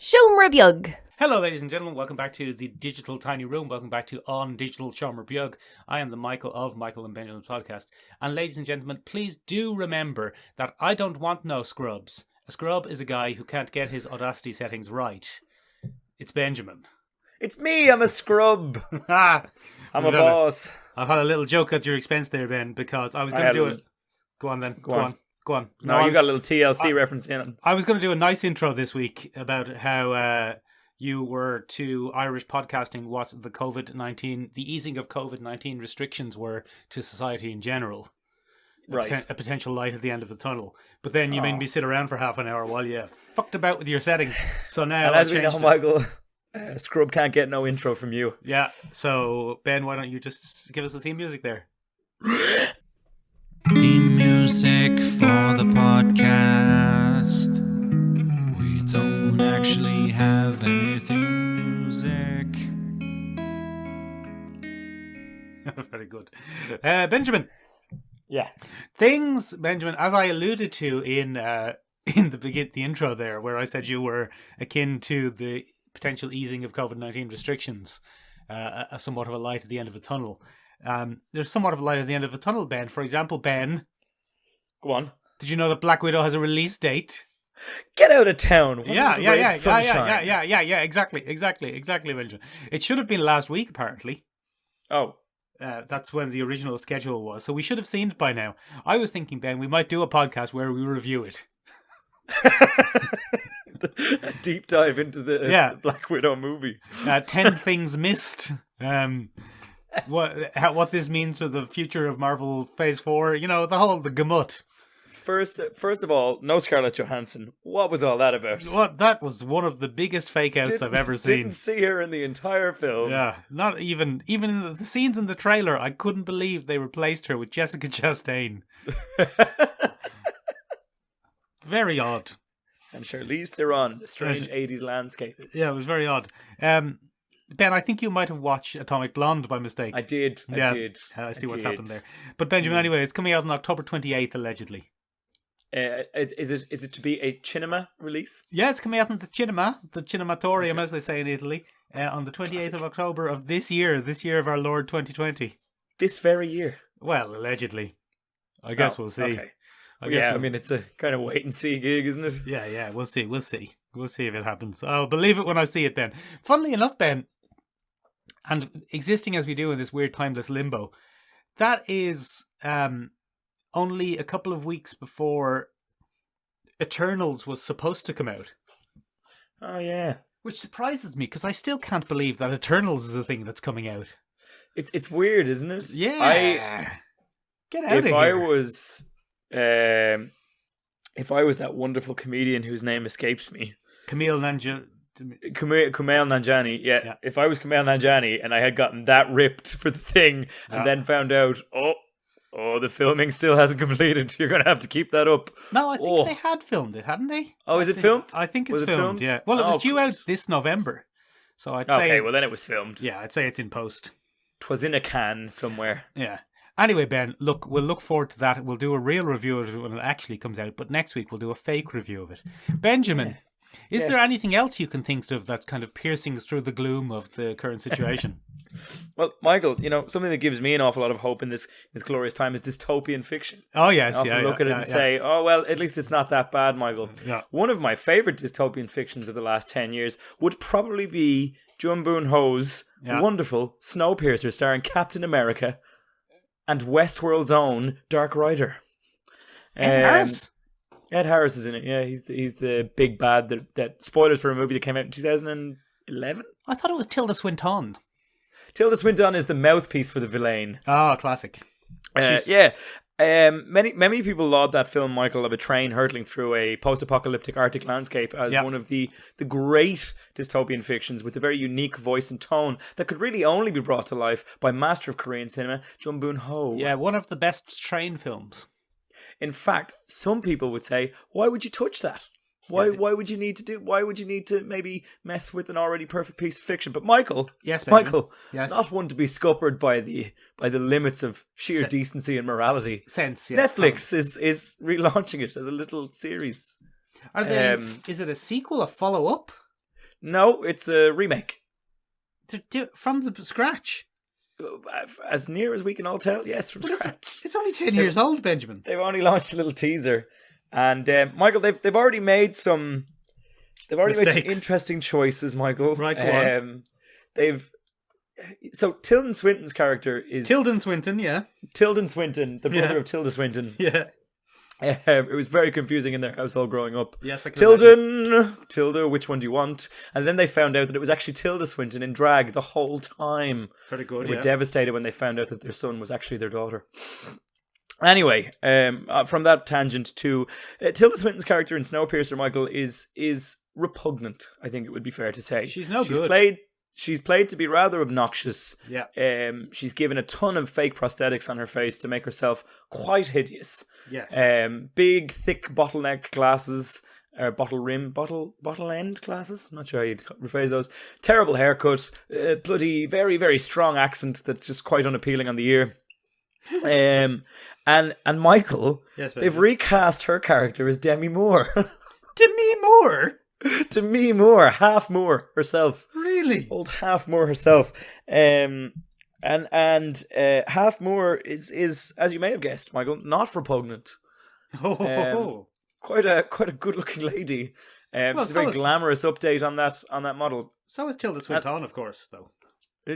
Siomra Beag. Hello, ladies and gentlemen. Welcome back to the Digital Tiny Room. Welcome back to On Digital Siomra Beag. I am the Michael of Michaelandbenjaminspodcast. And ladies and gentlemen, please do remember that I don't want no scrubs. A scrub is a guy who can't get his Audacity settings right. It's Benjamin. It's me, I'm a scrub. I'm a boss. I've had a little joke at your expense there, Ben, because I was going to do it. Go on then. Go on. No, you got a little TLC reference in it. I was going to do a nice intro this week about how you were to Irish podcasting what the easing of COVID-19 restrictions were to society in general. Right. A potential light at the end of the tunnel. But then you made me sit around for half an hour while you fucked about with your settings. So now and as we know, Michael, Scrub can't get no intro from you. Yeah. So Ben, why don't you just give us the theme music there? Theme music for the podcast. We don't actually have any theme music. Very good. Benjamin. Yeah. Things, Benjamin, as I alluded to in the intro there, where I said you were akin to the potential easing of COVID-19 restrictions, somewhat of a light at the end of a tunnel. There's somewhat of a light at the end of a tunnel, Ben. For example, Ben. Go on. Did you know that Black Widow has a release date? Get out of town. Yeah, exactly, Benjamin. It should have been last week, apparently. Oh. That's when the original schedule was. So we should have seen it by now. I was thinking, Ben, we might do a podcast where we review it. A deep dive into the Black Widow movie. 10 things missed. What this means for the future of Marvel Phase 4. You know, the gamut. First of all, no Scarlett Johansson. What was all that about? That was one of the biggest fake outs I've ever seen. Didn't see her in the entire film. Yeah, not even in the scenes in the trailer. I couldn't believe they replaced her with Jessica Chastain. Very odd. And Charlize Theron, a strange 80s landscape. Yeah, it was very odd. Ben, I think you might have watched Atomic Blonde by mistake. I did. I see what's happened there. But Benjamin, anyway, it's coming out on October 28th, allegedly. Is it to be a cinema release? Yeah, it's coming out in the cinematorium, as they say in Italy, on the 28th of October of this year of our Lord 2020. This very year? Well, allegedly. I guess we'll see. Okay. I mean, it's a kind of wait and see gig, isn't it? Yeah, we'll see. We'll see if it happens. I'll believe it when I see it, Ben. Funnily enough, Ben, and existing as we do in this weird timeless limbo, that is only a couple of weeks before Eternals was supposed to come out. Oh, yeah. Which surprises me, because I still can't believe that Eternals is a thing that's coming out. It's weird, isn't it? Yeah. Get out of here. If I was that wonderful comedian whose name escapes me. Kumail Nanjiani. Yeah. If I was Kumail Nanjiani and I had gotten that ripped for the thing and then found out, the filming still hasn't completed, you're going to have to keep that up. No, I think they had filmed it, hadn't they? Oh, is it filmed? I think it's filmed, yeah. Well, it was due out this November. So I'd say... Okay, well then it was filmed. Yeah, I'd say it's in post. 'Twas in a can somewhere. Yeah. Anyway, Ben, we'll look forward to that. We'll do a real review of it when it actually comes out, but next week we'll do a fake review of it. Benjamin, is there anything else you can think of that's kind of piercing through the gloom of the current situation? Well, Michael, something that gives me an awful lot of hope in this glorious time is dystopian fiction. Oh, yes. I often look at it and say, at least it's not that bad, Michael. Yeah. One of my favourite dystopian fictions of the last 10 years would probably be Jun Boon-ho's wonderful Snowpiercer starring Captain America and Westworld's own Dark Rider. Ed Harris? Ed Harris is in it, yeah. He's the big bad. That spoilers for a movie that came out in 2011? I thought it was Tilda Swinton. Tilda Swinton is the mouthpiece for the villain. Oh, classic. Many people laud that film, Michael, of a train hurtling through a post-apocalyptic Arctic landscape as one of the great dystopian fictions with a very unique voice and tone that could really only be brought to life by master of Korean cinema, Jun Boon-ho. Yeah, one of the best train films. In fact, some people would say, why would you touch that? Why would you need to maybe mess with an already perfect piece of fiction? But Michael, not one to be scuppered by the limits of sheer decency and morality. Netflix is relaunching it as a little series. Is it a sequel, a follow-up? No, it's a remake. From the scratch? As near as we can all tell, yes, from scratch. It's only 10 years old, Benjamin. They've only launched a little teaser. And, Michael, they've already made some... They've already made some interesting choices, Michael. Right, go on. So Tilda Swinton's character is... Tilda Swinton, yeah. Tilda Swinton, the brother of Tilda Swinton. Yeah. It was very confusing in their household growing up. Yes, I can Tilda, which one do you want? And then they found out that it was actually Tilda Swinton in drag the whole time. Pretty good, They were devastated when they found out that their son was actually their daughter. Anyway, from that tangent to... Tilda Swinton's character in Snowpiercer, Michael, is repugnant, I think it would be fair to say. She's good. She's played to be rather obnoxious. Yeah. She's given a ton of fake prosthetics on her face to make herself quite hideous. Yes. Big, thick bottleneck glasses, bottle end glasses. I'm not sure how you'd rephrase those. Terrible haircut. Bloody, very, very strong accent that's just quite unappealing on the ear. And Michael, they've recast her character as Demi Moore. Demi Moore? Demi Moore, Half Moore herself. Really? Old Half Moore herself. And Half Moore is, as you may have guessed, Michael, not repugnant. Quite a good looking lady. She's a very glamorous update on that model. So is Tilda Swinton, of course, though.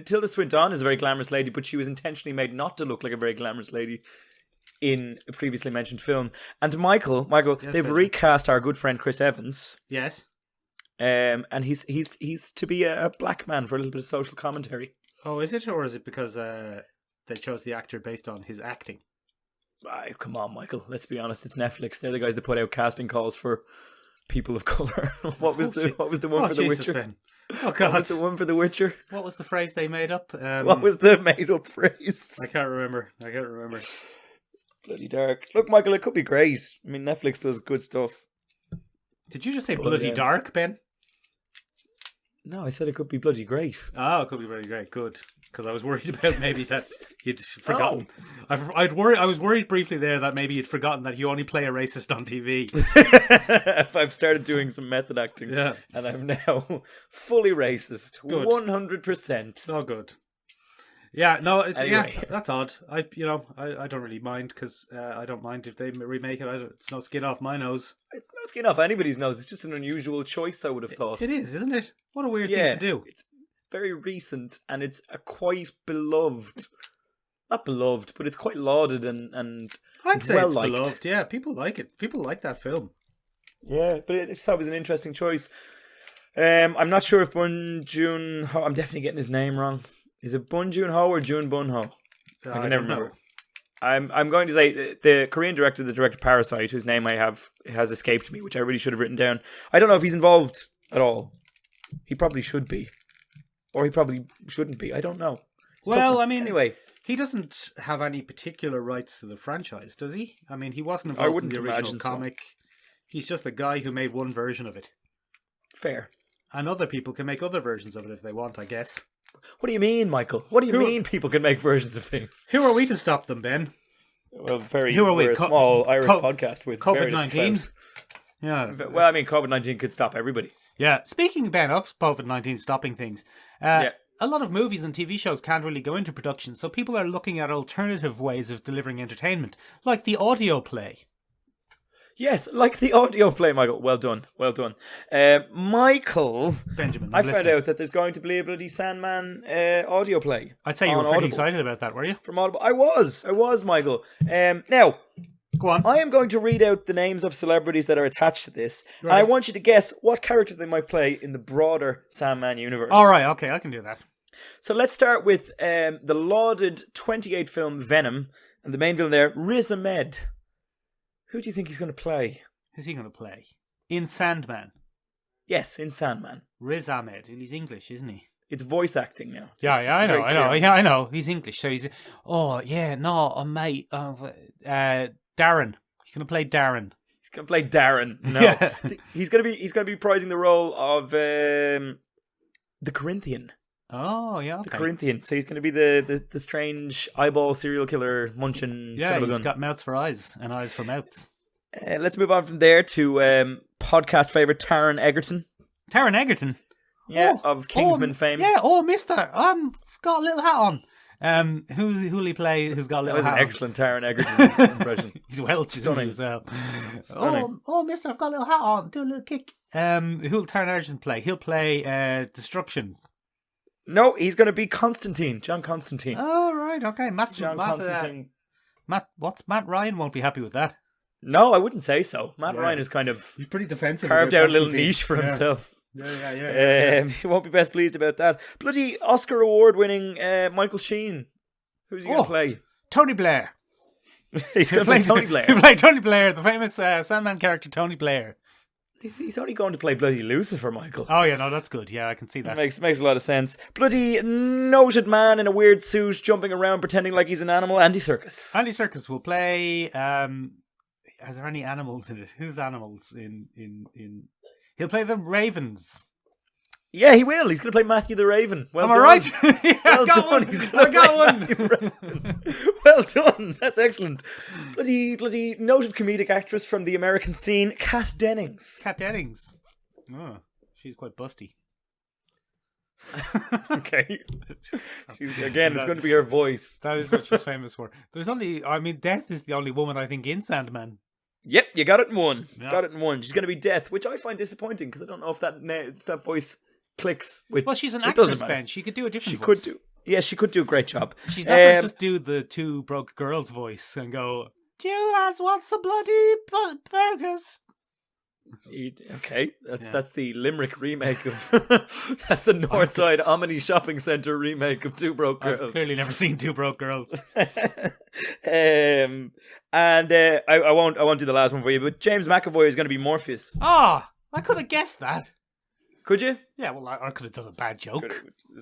Tilda Swinton is a very glamorous lady, but she was intentionally made not to look like a very glamorous lady in a previously mentioned film. And Michael, they've recast our good friend Chris Evans. Yes. And he's to be a black man for a little bit of social commentary. Oh, is it? Or is it because they chose the actor based on his acting? Come on, Michael. Let's be honest. It's Netflix. They're the guys that put out casting calls for people of colour. What was the one for The Witcher? Ben. Oh God! What was the one for The Witcher? What was the phrase they made up? What was the made up phrase? I can't remember. Bloody dark. Look, Michael, it could be great. I mean, Netflix does good stuff. Did you just say bloody dark, Ben? No, I said it could be bloody great. Oh, it could be bloody great. Good. Because I was worried about maybe that you'd forgotten. I was worried briefly there that maybe you'd forgotten that you only play a racist on TV. I've started doing some method acting. Yeah. And I'm now fully racist. Good. 100%. Oh, good. Yeah, no, Anyway. that's odd. I don't really mind because I don't mind if they remake it. It's no skin off my nose. It's no skin off anybody's nose. It's just an unusual choice, I would have thought. It is, isn't it? What a weird thing to do. It's very recent and it's a quite beloved. Not beloved, but it's quite lauded and I'd say well-liked. It's beloved. Yeah, people like it. People like that film. Yeah, but I just thought it was an interesting choice. I'm not sure if Bong Joon-ho... I'm definitely getting his name wrong. Is it Bong Joon-ho or Jun Bun-ho? I can never remember. I'm going to say the Korean director that directed Parasite, whose name has escaped me, which I really should have written down. I don't know if he's involved at all. He probably should be. Or he probably shouldn't be. I don't know. Anyway, he doesn't have any particular rights to the franchise, does he? I mean, he wasn't involved in the original comic. So. He's just a guy who made one version of it. Fair. And other people can make other versions of it if they want, I guess. What do you mean, Michael? What do you mean people can make versions of things? Who are we to stop them, Ben? Well, we're a small Irish podcast with COVID-19. Yeah. Well, I mean, COVID-19 could stop everybody. Yeah. Speaking, Ben, of COVID-19 stopping things, a lot of movies and TV shows can't really go into production, so people are looking at alternative ways of delivering entertainment, like the audio play. Yes, like the audio play, Michael. Well done. Michael, Benjamin, I found out that there's going to be a bloody Sandman audio play. I'd say you were pretty excited about that, were you? From Audible. I was, Michael. Now, go on. I am going to read out the names of celebrities that are attached to this, right. And I want you to guess what character they might play in the broader Sandman universe. All right, okay, I can do that. So let's start with the lauded 28 film Venom, and the main villain there, Riz Ahmed. Who do you think he's going to play? Who's he going to play? In Sandman? Yes, in Sandman. Riz Ahmed, and he's English, isn't he? It's voice acting now. I know. He's English, so he's... Oh, yeah, no, mate. Darren. He's going to play Darren. He's going to play Darren. No. Yeah. He's going to be reprising the role of the Corinthian. Oh, yeah, okay. The Corinthian. So he's going to be the strange eyeball serial killer munching son of a gun. He's got mouths for eyes and eyes for mouths. Let's move on from there to podcast favourite Taron Egerton. Taron Egerton? Yeah, of Kingsman fame. Yeah, mister, got a little hat on. Who'll he play who's got a little hat on? That was an excellent Taron Egerton impression. He's Welsh, Stunning as well. Stunning. Mister, I've got a little hat on. Do a little kick. Who'll Taron Egerton play? He'll play Destruction. No, he's going to be Constantine, John Constantine. Oh, right, okay. Constantine. Matt Ryan won't be happy with that. No, I wouldn't say so. Matt Ryan is kind of he's pretty defensive. Carved out a little niche for himself. Yeah. He won't be best pleased about that. Bloody Oscar award-winning Michael Sheen. Who's he going to play? Tony Blair. He's going to play Tony Blair. He'll play Tony Blair, the famous Sandman character Tony Blair. He's only going to play bloody Lucifer, Michael. Oh yeah, no, that's good. Yeah, I can see that. Makes a lot of sense. Bloody noted man in a weird suit, jumping around, pretending like he's an animal. Andy Serkis. Andy Serkis will play. Are there any animals in it? Who's animals in? He'll play the ravens. Yeah, he will. He's going to play Matthew the Raven. Well done. Am I right? Yeah, well done. I got one. Well done. That's excellent. Bloody noted comedic actress from the American scene, Kat Dennings. Kat Dennings. Oh, she's quite busty. Okay. It's going to be her voice. That is what she's famous for. Death is the only woman I think in Sandman. Yep, you got it in one. Yeah. Got it in one. She's going to be Death, which I find disappointing because I don't know if that voice clicks with. Well, she's an actress, Ben. She could do a different voice. She could do a great job. She's not going to just do the two broke girls voice and go, "Do you lads want some bloody burgers?" Okay, that's the Limerick remake of that's the Northside Omni Shopping Centre remake of Two Broke Girls. I've clearly never seen Two Broke Girls. I won't do the last one for you, but James McAvoy is going to be Morpheus. I could have guessed that. Could you? Yeah, well, I could have done a bad joke.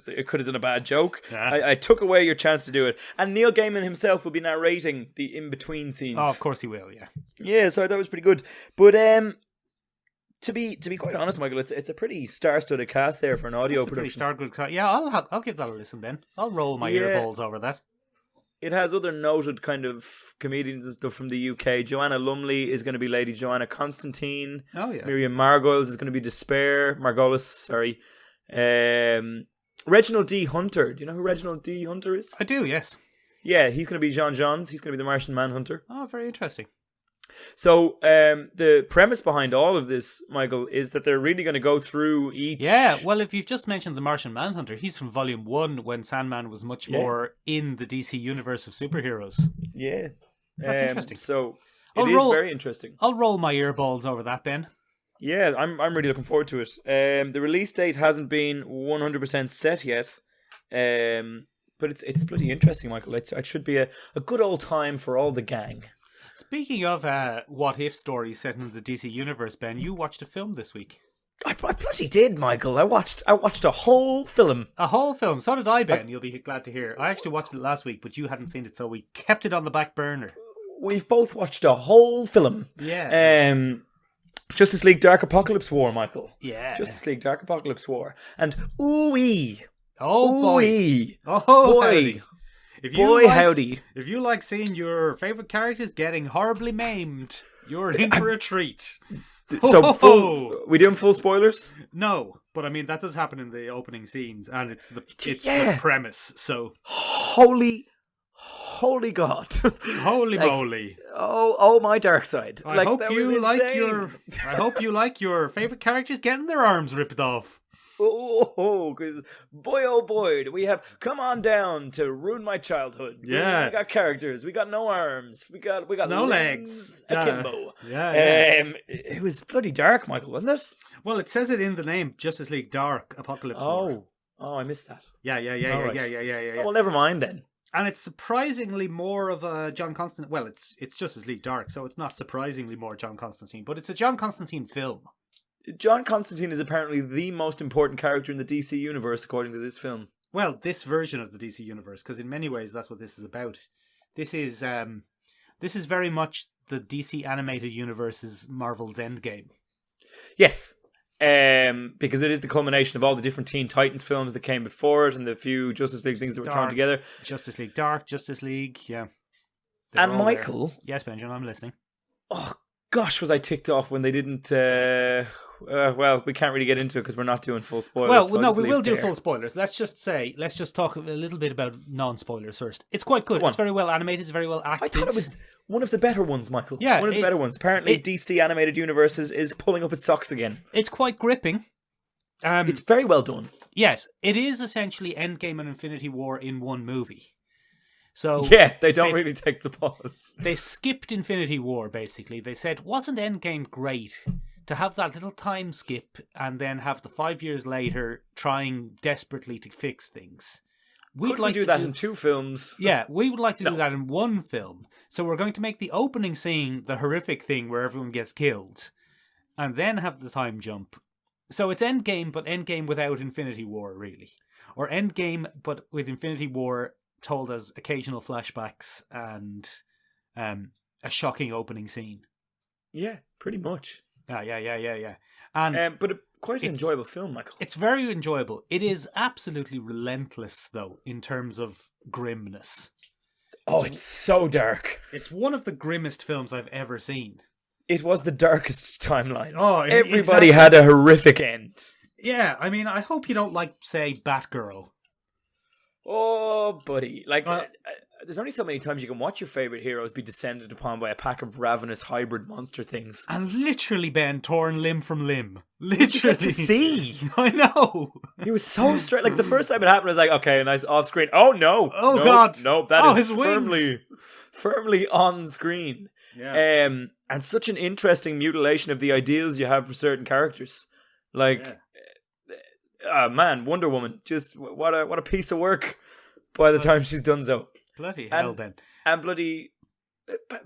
It could have done a bad joke. Yeah. I took away your chance to do it. And Neil Gaiman himself will be narrating the in-between scenes. Oh, of course he will, yeah. Yeah, so I thought it was pretty good. But to be quite honest, Michael, it's a pretty star-studded cast there for an audio production. Pretty star-studded cast. Yeah, I'll give that a listen then. I'll roll my earballs over that. It has other noted kind of comedians and stuff from the UK. Joanna Lumley is going to be Lady Joanna Constantine. Oh, yeah. Miriam Margolyes is going to be Margolyes, sorry. Reginald D. Hunter. Do you know who Reginald D. Hunter is? I do, yes. Yeah, he's going to be John Johns. He's going to be the Martian Manhunter. Oh, very interesting. So the premise behind all of this, Michael, is that they're really going to go through each... Yeah, well, if you've just mentioned the Martian Manhunter, he's from Volume 1 when Sandman was much more in the DC universe of superheroes. Yeah. That's interesting. So it is very interesting. I'll roll my earballs over that, Ben. Yeah, I'm really looking forward to it. The release date hasn't been 100% set yet. But it's bloody interesting, Michael. It should be a good old time for all the gang. Speaking of what-if stories set in the DC universe, Ben, you watched a film this week. I bloody did, Michael. I watched a whole film. A whole film? So did I, Ben. You'll be glad to hear. I actually watched it last week, but you hadn't seen it, so we kept it on the back burner. We've both watched a whole film. Yeah. Justice League Dark Apokolips War, Michael. Yeah. Justice League Dark Apokolips War. And ooh-wee. Oh, boy. Ooh-wee. Oh, boy. Howdy. Howdy. If you like seeing your favourite characters getting horribly maimed, you're in for a treat. So, we doing full spoilers? No, but I mean, that does happen in the opening scenes, and it's the premise, so... Holy God. Holy moly. Oh, my dark side. I hope you like your favourite characters getting their arms ripped off. Oh, because oh boy, do we have come on down to ruin my childhood. Yeah, we got characters. We got no arms. We got no legs. Akimbo. Yeah. It was bloody dark, Michael, wasn't it? Well, it says it in the name, Justice League Dark Apokolips War. Oh, I missed that. Yeah. Oh, well, never mind then. And it's surprisingly more of a John Constantine. Well, it's Justice League Dark, so it's not surprisingly more John Constantine, but it's a John Constantine film. John Constantine is apparently the most important character in the DC universe, according to this film. Well, this version of the DC universe, because in many ways that's what this is about. This is very much the DC animated universe's Marvel's Endgame. Yes, because it is the culmination of all the different Teen Titans films that came before it, and the few Justice League things that were thrown together. Justice League Dark, Justice League, yeah. And Michael, yes, Benjamin, I'm listening. Oh gosh, was I ticked off when they didn't. well, we can't really get into it because we're not doing full spoilers. Well, so no, we will do full spoilers. Let's just talk a little bit about non-spoilers first. It's quite good. It's very well animated. It's very well acted. I thought it was one of the better ones, Michael. Yeah, one of the better ones. Apparently, DC Animated Universe is pulling up its socks again. It's quite gripping. It's very well done. Yes, it is essentially Endgame and Infinity War in one movie. So yeah, they don't really take the pause. They skipped Infinity War, basically. They said, wasn't Endgame great to have that little time skip and then have the 5 years later trying desperately to fix things? We'd like to do that in 2 films. Yeah, we would like to do that in 1 film. So we're going to make the opening scene the horrific thing where everyone gets killed and then have the time jump. So it's Endgame, but Endgame without Infinity War, really. Or Endgame, but with Infinity War told as occasional flashbacks and a shocking opening scene. Yeah, pretty much. Yeah. And but quite an enjoyable film, Michael. It's very enjoyable. It is absolutely relentless, though, in terms of grimness. It's so dark. It's one of the grimmest films I've ever seen. It was the darkest timeline. Everybody exactly. Had a horrific end. Yeah, I mean, I hope you don't like, say, Batgirl. Oh, buddy. There's only so many times you can watch your favourite heroes be descended upon by a pack of ravenous hybrid monster things. And literally, Ben, torn limb from limb. Literally. To see. I know. He was so straight. Like, the first time it happened, I was like, okay, nice off screen. Oh, no. Oh, God. No, that is his firmly on screen. Yeah. And such an interesting mutilation of the ideals you have for certain characters. Man, Wonder Woman, just what a piece of work by the time she's done so. Bloody hell, Ben. And bloody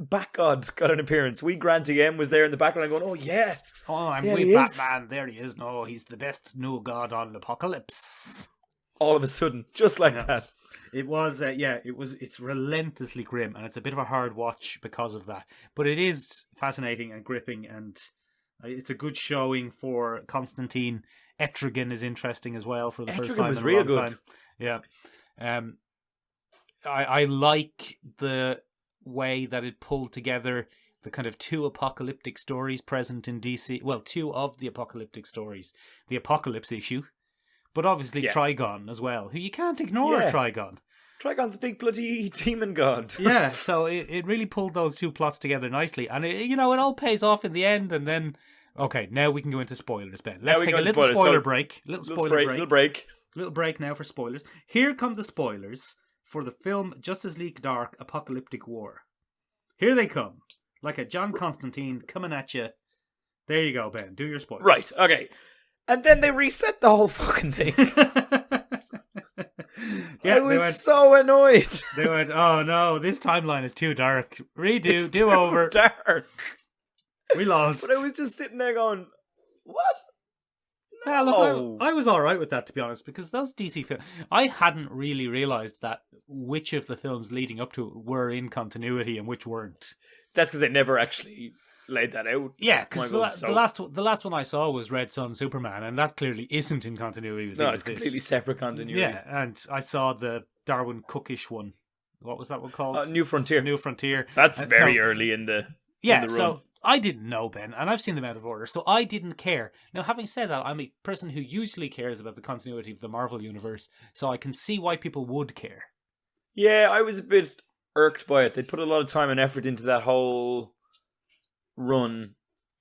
Batgod got an appearance. Wee Granty M was there in the background going, oh yeah. Oh, and wee Batman, there he is. No, he's the best new god on Apokolips. All of a sudden, just like that. It was, it's relentlessly grim, and it's a bit of a hard watch because of that. But it is fascinating and gripping, and it's a good showing for Constantine. Etrigan is interesting as well for the first time in a long time. Yeah. I like the way that it pulled together the kind of 2 apocalyptic stories present in DC. Well, 2 of the apocalyptic stories. The Apokolips issue, but obviously Trigon as well, who you can't ignore. Trigon. Trigon's a big bloody demon god. Yeah, so it really pulled those 2 plots together nicely. And, it all pays off in the end, and then... Okay, now we can go into spoilers, Ben. Let's take a little spoiler break. Little break now for spoilers. Here come the spoilers for the film Justice League Dark Apocalyptic War. Here they come. Like a John Constantine coming at you. There you go, Ben. Do your spoilers. Right, okay. And then they reset the whole fucking thing. I was so annoyed. They went, oh no, this timeline is too dark. Redo, do over. Dark. We lost. But I was just sitting there going, what? No. Yeah, look, I was alright with that, to be honest, because those DC films, I hadn't really realised that which of the films leading up to it were in continuity and which weren't. That's because they never actually laid that out. Yeah, because the last one I saw was Red Son Superman, and that clearly isn't in continuity with it's completely separate continuity. Yeah, and I saw the Darwin Cookish one. What was that one called? New Frontier. New Frontier. That's very early in the run. So I didn't know, Ben, and I've seen them out of order, so I didn't care. Now, having said that, I'm a person who usually cares about the continuity of the Marvel Universe, so I can see why people would care. Yeah, I was a bit irked by it. They put a lot of time and effort into that whole run,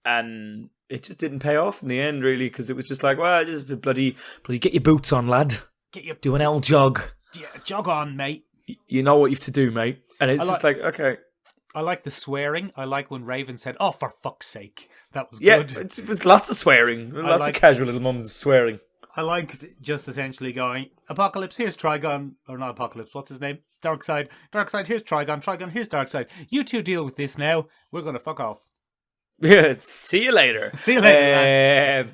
and it just didn't pay off in the end, really, because it was just like, well, just bloody get your boots on, lad. Do an L jog. Yeah, jog on, mate. You know what you have to do, mate. And it's just like, okay. I like the swearing. I like when Raven said, oh, for fuck's sake. That was good. Yeah, it was lots of swearing. Lots of casual little moments of swearing. I liked just essentially going, Apokolips, here's Trigon. Or not Apokolips, what's his name? Darkseid, here's Trigon. Trigon, here's Darkseid. You 2 deal with this now. We're going to fuck off. Yeah, see you later. See you later, lads.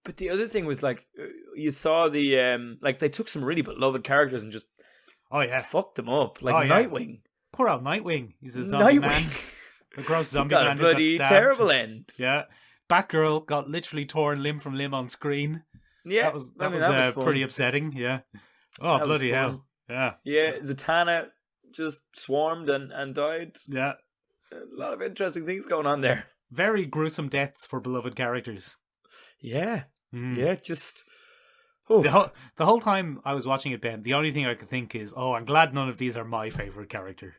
But the other thing was, like, you saw the, they took some really beloved characters and just fucked them up. Like Nightwing. Poor old Nightwing. He's a zombie man. A gross zombie man. Got a bloody terrible end. Yeah. Batgirl got literally torn limb from limb on screen. Yeah. That was pretty upsetting. Yeah. Oh, that bloody hell. Yeah. Yeah. Zatanna just swarmed and died. Yeah. A lot of interesting things going on there. Very gruesome deaths for beloved characters. Yeah. Mm. Yeah, just... The whole time I was watching it, Ben, the only thing I could think is, I'm glad none of these are my favourite character.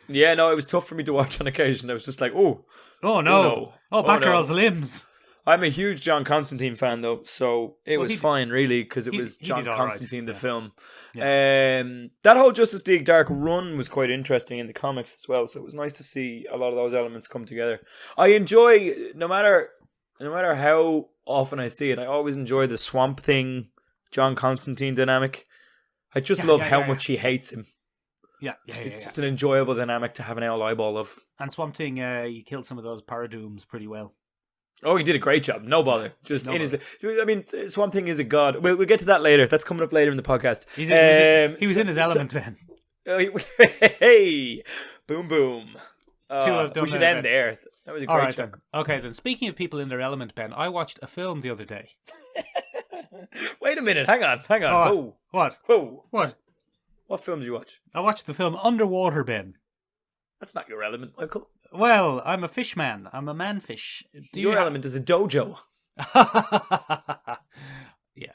Yeah, no, it was tough for me to watch on occasion. I was just like, oh no. Batgirl's limbs. I'm a huge John Constantine fan, though, so it was fine, really, because it was John Constantine, the film. Yeah. That whole Justice League Dark run was quite interesting in the comics as well, so it was nice to see a lot of those elements come together. I enjoy, no matter how often I see it, I always enjoy the Swamp Thing, John Constantine dynamic. I just love how much he hates him. It's just an enjoyable dynamic to have an owl eyeball of. And Swamp Thing, he killed some of those Paradooms pretty well. Oh, he did a great job. No bother. Swamp Thing is a god. We'll get to that later. That's coming up later in the podcast. He was in his element, Ben. Hey, boom, boom. We should end Ben. there. That was a great job. Okay, then. Speaking of people in their element, Ben, I watched a film the other day. Wait a minute. Hang on. Oh, what? Whoa. What? What film did you watch? I watched the film Underwater, Ben. That's not your element, Michael. Well, I'm a fish man. I'm a man-fish. Your element is a dojo. Yeah.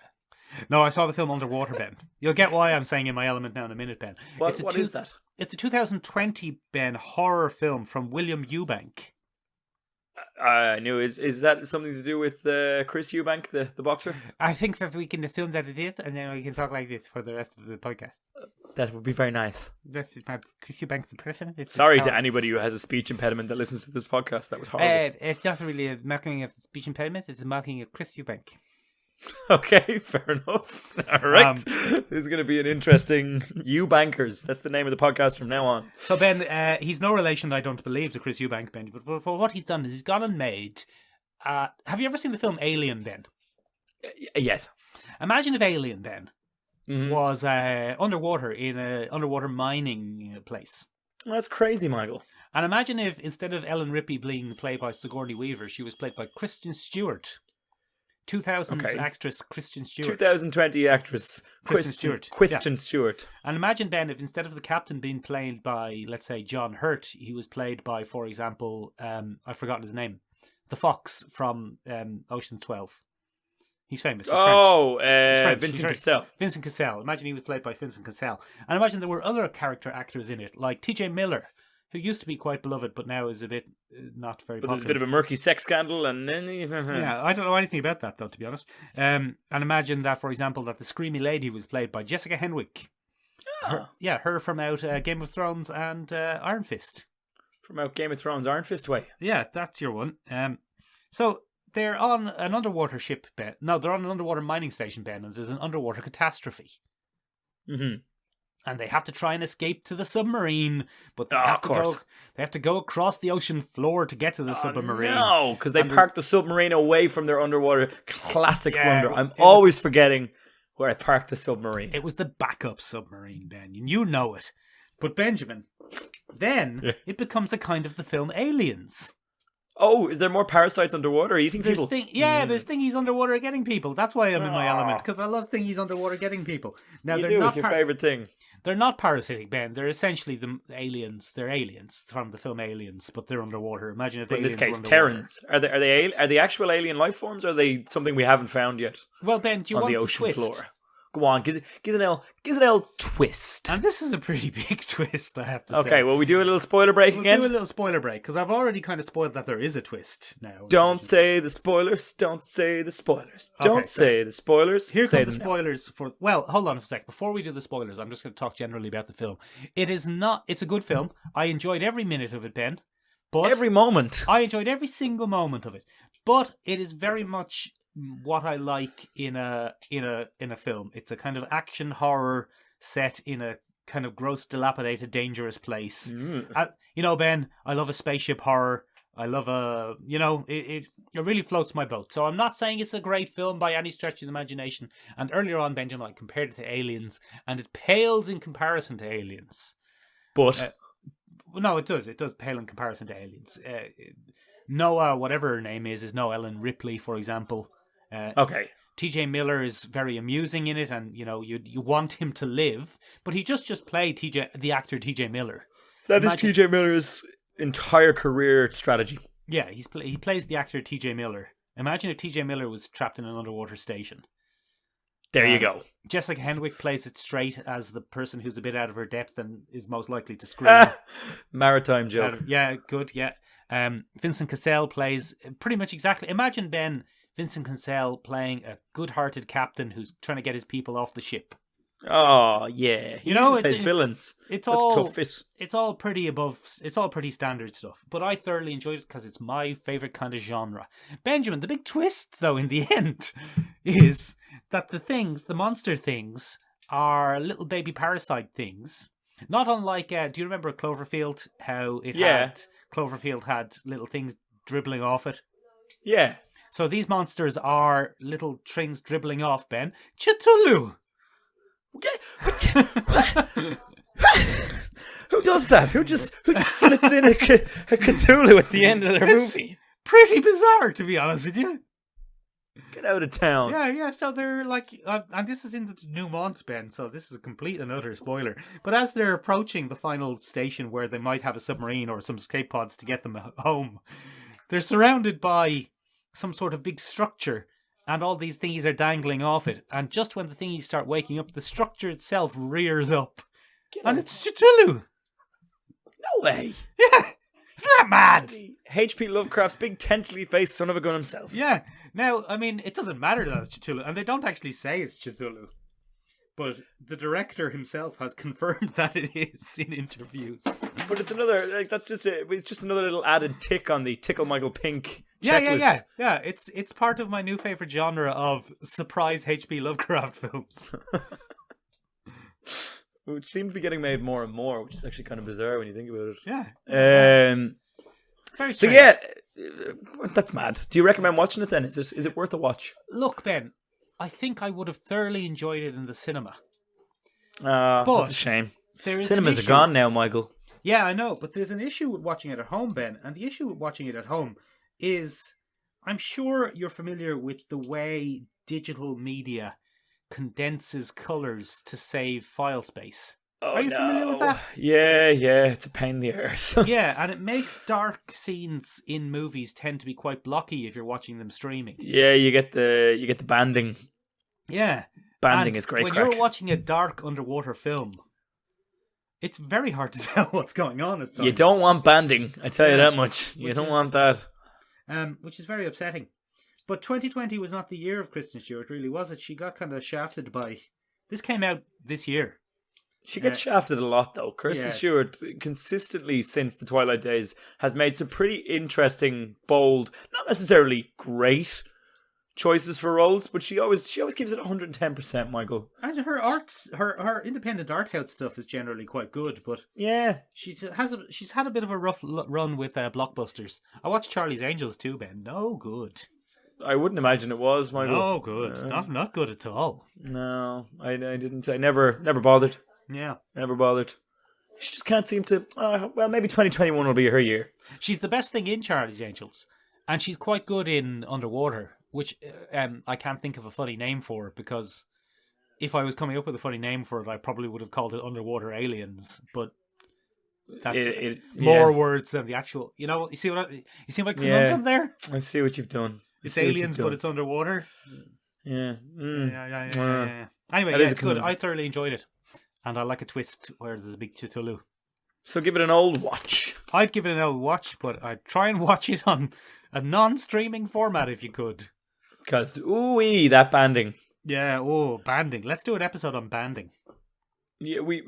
No, I saw the film Underwater, Ben. You'll get why I'm saying in my element now in a minute, Ben. What is that? It's a 2020, Ben, horror film from William Eubank. I knew. Is that something to do with Chris Eubank, the boxer? I think that we can assume that it is, and then we can talk like this for the rest of the podcast. That would be very nice. That's Chris Eubank, the person. Sorry to anybody who has a speech impediment that listens to this podcast. That was horrible. It's not really a mocking of speech impediment. It's a mocking of Chris Eubank. Okay, fair enough. All right. This is going to be an interesting Eubankers. That's the name of the podcast from now on. So, Ben, he's no relation, I don't believe, to Chris Eubank, Ben. But what he's done is he's gone and made... have you ever seen the film Alien, Ben? Yes. Imagine if Alien, Ben, was underwater in an underwater mining place. Well, that's crazy, Michael. And imagine if, instead of Ellen Ripley being played by Sigourney Weaver, she was played by Kristen Stewart. 2000s actress Kristen Stewart. 2020 actress Kristen Stewart. And imagine, Ben, if instead of the captain being played by, let's say, John Hurt, he was played by, for example, I've forgotten his name, the fox from Ocean's 12. He's famous. He's French. Vincent Cassel. Vincent Cassel. Imagine he was played by Vincent Cassel. And imagine there were other character actors in it, like TJ Miller, who used to be quite beloved, but now is a bit not very popular. There's a bit of a murky sex scandal, and yeah, I don't know anything about that, though, to be honest. And imagine that, for example, that the Screamy Lady was played by Jessica Henwick. Her from out Game of Thrones and Iron Fist. From out Game of Thrones, Iron Fist way. Yeah, that's your one. So they're on an underwater ship, Ben. No, they're on an underwater mining station, Ben, and there's an underwater catastrophe. Mm-hmm. And they have to try and escape to the submarine, but they have to go across the ocean floor to get to the submarine. No, because they parked the submarine away from their underwater. Classic blunder. I'm always forgetting where I parked the submarine. It was the backup submarine, Ben. You know it. But Benjamin, then it becomes a kind of the film Aliens. Oh, is there more parasites underwater eating people? There's thingies underwater getting people. That's why I'm in my element, because I love thingies underwater getting people. Now, it's your favourite thing. They're not parasitic, Ben. They're essentially the aliens. They're aliens from the film Aliens, but they're underwater. Imagine if aliens were underwater. In this case, Terrans. Are they actual alien life forms, or are they something we haven't found yet? Well, Ben, do you want the ocean twist? Floor? Go on, give an L twist. And this is a pretty big twist, I have to say. Okay, well, we do a little spoiler break again? We'll do a little spoiler break, because I've already kind of spoiled that there is a twist now. Don't say the spoilers. Don't say the spoilers. Don't say the spoilers. Here come the spoilers for... Well, hold on a sec. Before we do the spoilers, I'm just going to talk generally about the film. It's a good film. I enjoyed every minute of it, Ben. But every moment. I enjoyed every single moment of it. But it is very much... what I like in a film. It's a kind of action horror set in a kind of gross, dilapidated, dangerous place. Ben, I love a spaceship horror. I love it really floats my boat. So I'm not saying it's a great film by any stretch of the imagination. And earlier on, Benjamin, I compared it to Aliens, and it pales in comparison to Aliens. But no, it does. It does pale in comparison to Aliens. Noah, whatever her name is no Ellen Ripley, for example. Okay. TJ Miller is very amusing in it, and you want him to live, but he just played the actor TJ Miller. That is TJ Miller's entire career strategy. Yeah, he plays the actor TJ Miller. Imagine if TJ Miller was trapped in an underwater station. There you go. Jessica Henwick plays it straight as the person who's a bit out of her depth and is most likely to scream. Maritime joke. Yeah, good, yeah. Vincent Cassell plays pretty much exactly... Imagine, Ben, Vincent Cassell playing a good-hearted captain who's trying to get his people off the ship. Oh, yeah. You know, it's villains. It's That's all tough fit. It's all pretty above... It's all pretty standard stuff. But I thoroughly enjoyed it because it's my favourite kind of genre. Benjamin, the big twist, though, in the end, is that the monster things, are little baby parasite things. Not unlike... do you remember Cloverfield? How Cloverfield had little things dribbling off it? Yeah. So these monsters are little things dribbling off, Ben. Cthulhu! Who does that? Who just slips in a Cthulhu at the end of their movie? Pretty bizarre, to be honest with you. Get out of town. Yeah. So they're like, and this is in the new month, Ben. So this is a complete and utter spoiler. But as they're approaching the final station where they might have a submarine or some escape pods to get them home, they're surrounded by some sort of big structure. And all these thingies are dangling off it. And just when the thingies start waking up, the structure itself rears up. It's Cthulhu. No way. Yeah. Isn't that mad? H.P. Lovecraft's big tentacly faced son of a gun himself. Yeah. Now, I mean, it doesn't matter that it's Cthulhu. And they don't actually say it's Cthulhu. But the director himself has confirmed that it is in interviews. But it's another, it's just another little added tick on the Tickle Michael Pink checklist. Yeah. It's part of my new favourite genre of surprise H.P. Lovecraft films. Which seem to be getting made more and more, which is actually kind of bizarre when you think about it. Yeah. Very strange. So yeah, that's mad. Do you recommend watching it then? Is it worth a watch? Look, Ben, I think I would have thoroughly enjoyed it in the cinema. But that's a shame. Cinemas are gone now, Michael. Yeah, I know, but there's an issue with watching it at home, Ben. And the issue with watching it at home is, I'm sure you're familiar with the way digital media condenses colours to save file space. Are you familiar with that? Yeah, it's a pain in the arse. Yeah, and it makes dark scenes in movies tend to be quite blocky if you're watching them streaming. Yeah, you get the banding. Yeah. Banding is great. When you're watching a dark underwater film, it's very hard to tell what's going on at times. You don't want banding, I tell you that much. You don't want that. Which is very upsetting. But 2020 was not the year of Kristen Stewart, really, was it? She got kind of shafted by... This came out this year. She gets shafted a lot, though. Kristen Stewart, consistently since the Twilight days, has made some pretty interesting, bold, not necessarily great choices for roles, but she always gives it 110%, Michael. And her independent art house stuff is generally quite good, but yeah, she's had a bit of a rough run with blockbusters. I watched Charlie's Angels too, Ben. No good. I wouldn't imagine it was, Michael. No good. Not good at all. No, I didn't. I never bothered. Yeah. Never bothered. She just can't seem to... well, maybe 2021 will be her year. She's the best thing in Charlie's Angels. And she's quite good in Underwater, which I can't think of a funny name for it, because if I was coming up with a funny name for it, I probably would have called it Underwater Aliens. But that's more words than the actual... You know, you see my conundrum there? I see what you've done. It's aliens, but it's underwater. Yeah. Yeah. Anyway, it's good. I thoroughly enjoyed it. And I like a twist where there's a big Cthulhu. So give it an old watch. I'd give it an old watch, but I'd try and watch it on a non-streaming format if you could. Because, that banding. Yeah, banding. Let's do an episode on banding. Yeah, we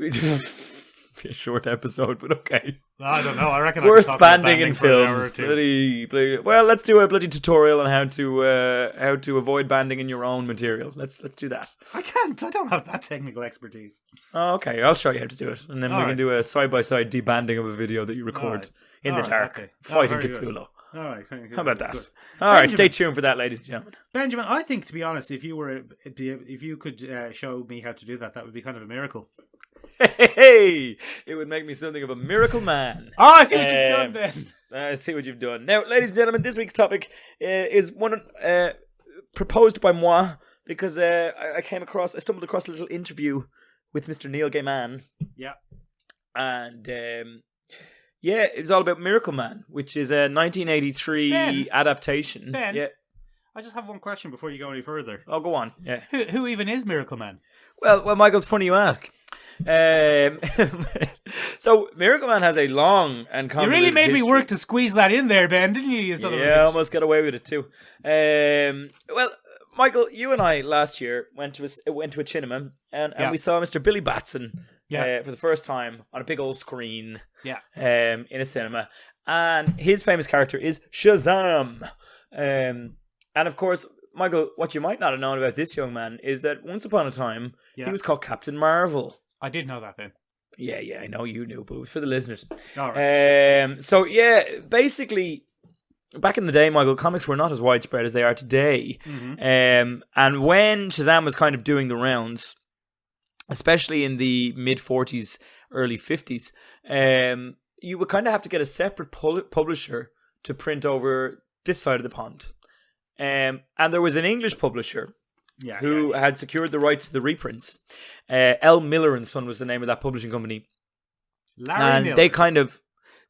be a short episode, but okay. I don't know. I reckon worst I could talk banding in for an hour or films. two. Well, let's do a bloody tutorial on how to avoid banding in your own material. Let's do that. I can't. I don't have that technical expertise. Oh, okay. I'll show you how to do it, and then we can do a side-by-side debanding of a video that you record in the dark, fighting Cthulhu. All right. How about that? Good. All right. Stay tuned for that, ladies and gentlemen. Benjamin, I think, to be honest, if you could show me how to do that, that would be kind of a miracle. Hey! It would make me something of a miracle man. Oh, I see what you've done, Ben. I see what you've done. Now, ladies and gentlemen, this week's topic is one proposed by moi, because I stumbled across a little interview with Mr. Neil Gaiman. Yeah. And it was all about Miracleman, which is a 1983 adaptation. Ben, yeah. I just have one question before you go any further. Oh, go on. Yeah. Who even is Miracleman? Well, Michael, it's funny you ask. So Miracleman has a long and you really made history. me work to squeeze that in there, Ben, didn't you? I almost got away with it too. Well, Michael, you and I last year went to a cinema and we saw Mr. Billy Batson for the first time on a big old screen. In a cinema, and his famous character is Shazam. And of course, Michael, what you might not have known about this young man is that once upon a time he was called Captain Marvel. I did know that then. Yeah, I know you knew, but it was for the listeners. All right. So basically, back in the day, Michael, comics were not as widespread as they are today. Mm-hmm. And when Shazam was kind of doing the rounds, especially in the mid-40s, early 50s, you would kind of have to get a separate publisher to print over this side of the pond. And there was an English publisher who had secured the rights to the reprints. L. Miller and Son was the name of that publishing company.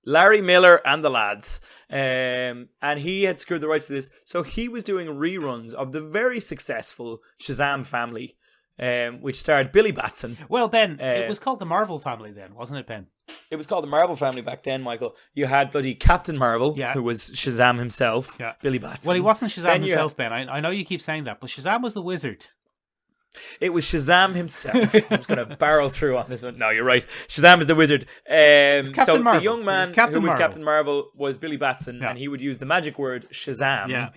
Larry Miller and the lads. And he had secured the rights to this. So he was doing reruns of the very successful Shazam family, which starred Billy Batson. Well, Ben, it was called the Marvel family then, wasn't it, Ben? It was called the Marvel family back then, Michael. You had bloody Captain Marvel, who was Shazam himself, Billy Batson. Well, he wasn't Shazam himself, Ben. I know you keep saying that, but Shazam was the wizard. It was Shazam himself. I'm just going to barrel through on this one. No, you're right. Shazam is the wizard. So Marvel. The young man who was Captain Marvel was Billy Batson, and he would use the magic word Shazam. Yeah.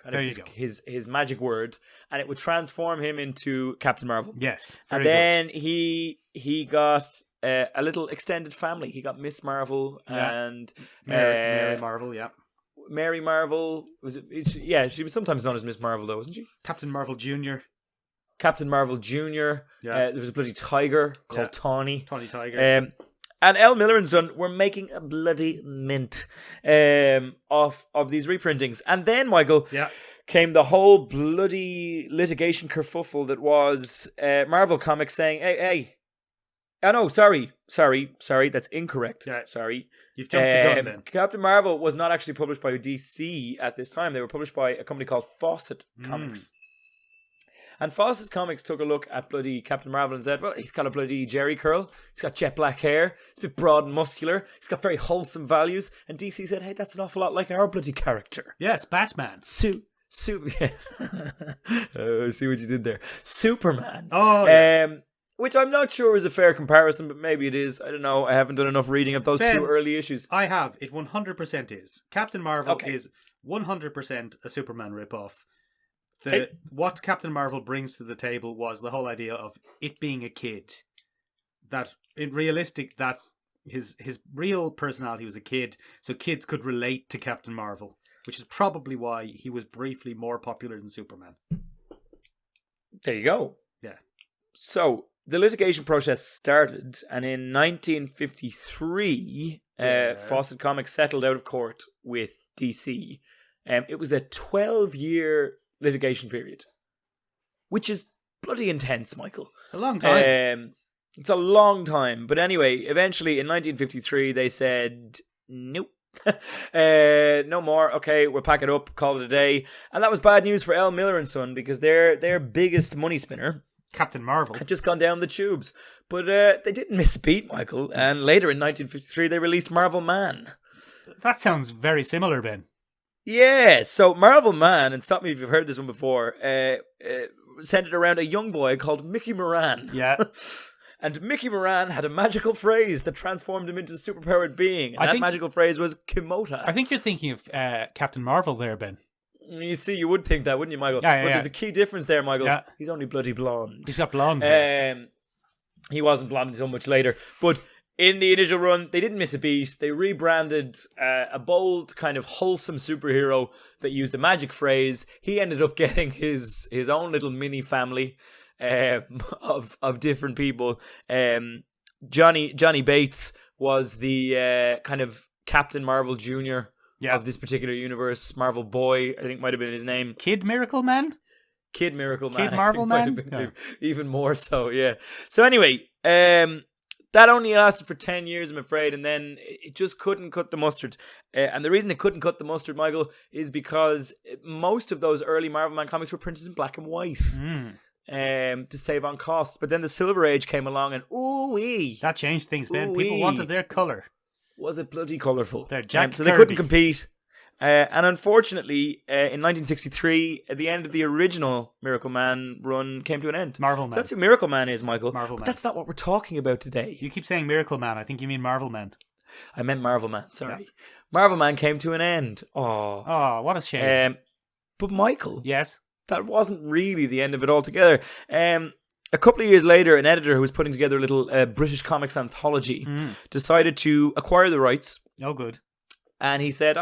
There you go. His magic word, and it would transform him into Captain Marvel. Yes. And then he got a little extended family. He got Miss Marvel and Mary Marvel. Yeah. Mary Marvel was it? Yeah, she was sometimes known as Miss Marvel, though, wasn't she? Captain Marvel Jr. Captain Marvel Jr. There was a bloody tiger called Tawny. Tawny Tiger. And L. Miller and Son were making a bloody mint of these reprintings. And then, Michael, came the whole bloody litigation kerfuffle that was Marvel Comics saying, hey. Oh, no, sorry, that's incorrect. Yeah. Sorry. You've jumped the gun then. Captain Marvel was not actually published by DC at this time. They were published by a company called Fawcett Comics. And Fawcett Comics took a look at bloody Captain Marvel and said, well, he's got a bloody Jerry curl. He's got jet black hair. He's a bit broad and muscular. He's got very wholesome values. And DC said, hey, that's an awful lot like our bloody character. Yes, Batman. Yeah. I see what you did there. Superman. Oh, which I'm not sure is a fair comparison, but maybe it is. I don't know. I haven't done enough reading of those two early issues. I have. It 100% is. Captain Marvel is 100% a Superman ripoff. What Captain Marvel brings to the table was the whole idea of it being a kid. That his real personality was a kid, so kids could relate to Captain Marvel, which is probably why he was briefly more popular than Superman. There you go. Yeah. So the litigation process started, and in 1953, Fawcett Comics settled out of court with DC. It was a 12-year litigation period, which is bloody intense, Michael. It's a long time. It's a long time. But anyway, eventually in 1953, they said, nope. No more. Okay, we'll pack it up, call it a day. And that was bad news for L. Miller and Son, because their biggest money spinner, Captain Marvel, had just gone down the tubes. But they didn't miss a beat, Michael. And later in 1953, they released Marvel Man. That sounds very similar, Ben. Yeah, so Marvel Man, and stop me if you've heard this one before, centered around a young boy called Mickey Moran. Yeah. And Mickey Moran had a magical phrase that transformed him into a superpowered being. And that magical phrase was Kimota. I think you're thinking of Captain Marvel there, Ben. You see, you would think that, wouldn't you, Michael? Yeah, but there's a key difference there, Michael. Yeah. He's only bloody blonde. He's got blonde. He wasn't blonde until much later. But in the initial run, they didn't miss a beat. They rebranded a bold, kind of wholesome superhero that used a magic phrase. He ended up getting his own little mini family of different people. Johnny Bates was the kind of Captain Marvel Jr. of this particular universe. Marvel Boy, I think might have been his name. Kid Miracleman? Kid Miracleman. Kid Marvel Man? Even more so, yeah. So anyway, That only lasted for 10 years, I'm afraid, and then it just couldn't cut the mustard. And the reason it couldn't cut the mustard, Michael, is because most of those early Marvelman comics were printed in black and white to save on costs. But then the Silver Age came along and ooh-wee. That changed things, Ben. People wanted their colour. Was it bloody colourful? They're Jack so they couldn't compete. And unfortunately, in 1963, at the end of the original Miracleman run came to an end. Marvelman. So that's who Miracleman is, Michael. Marvelman. But that's not what we're talking about today. You keep saying Miracleman. I think you mean Marvelman. I meant Marvelman, sorry. Yeah. Marvelman came to an end. Oh, what a shame. But Michael. Yes? That wasn't really the end of it altogether. A couple of years later, an editor who was putting together a little British comics anthology decided to acquire the rights. Oh, good. And he said,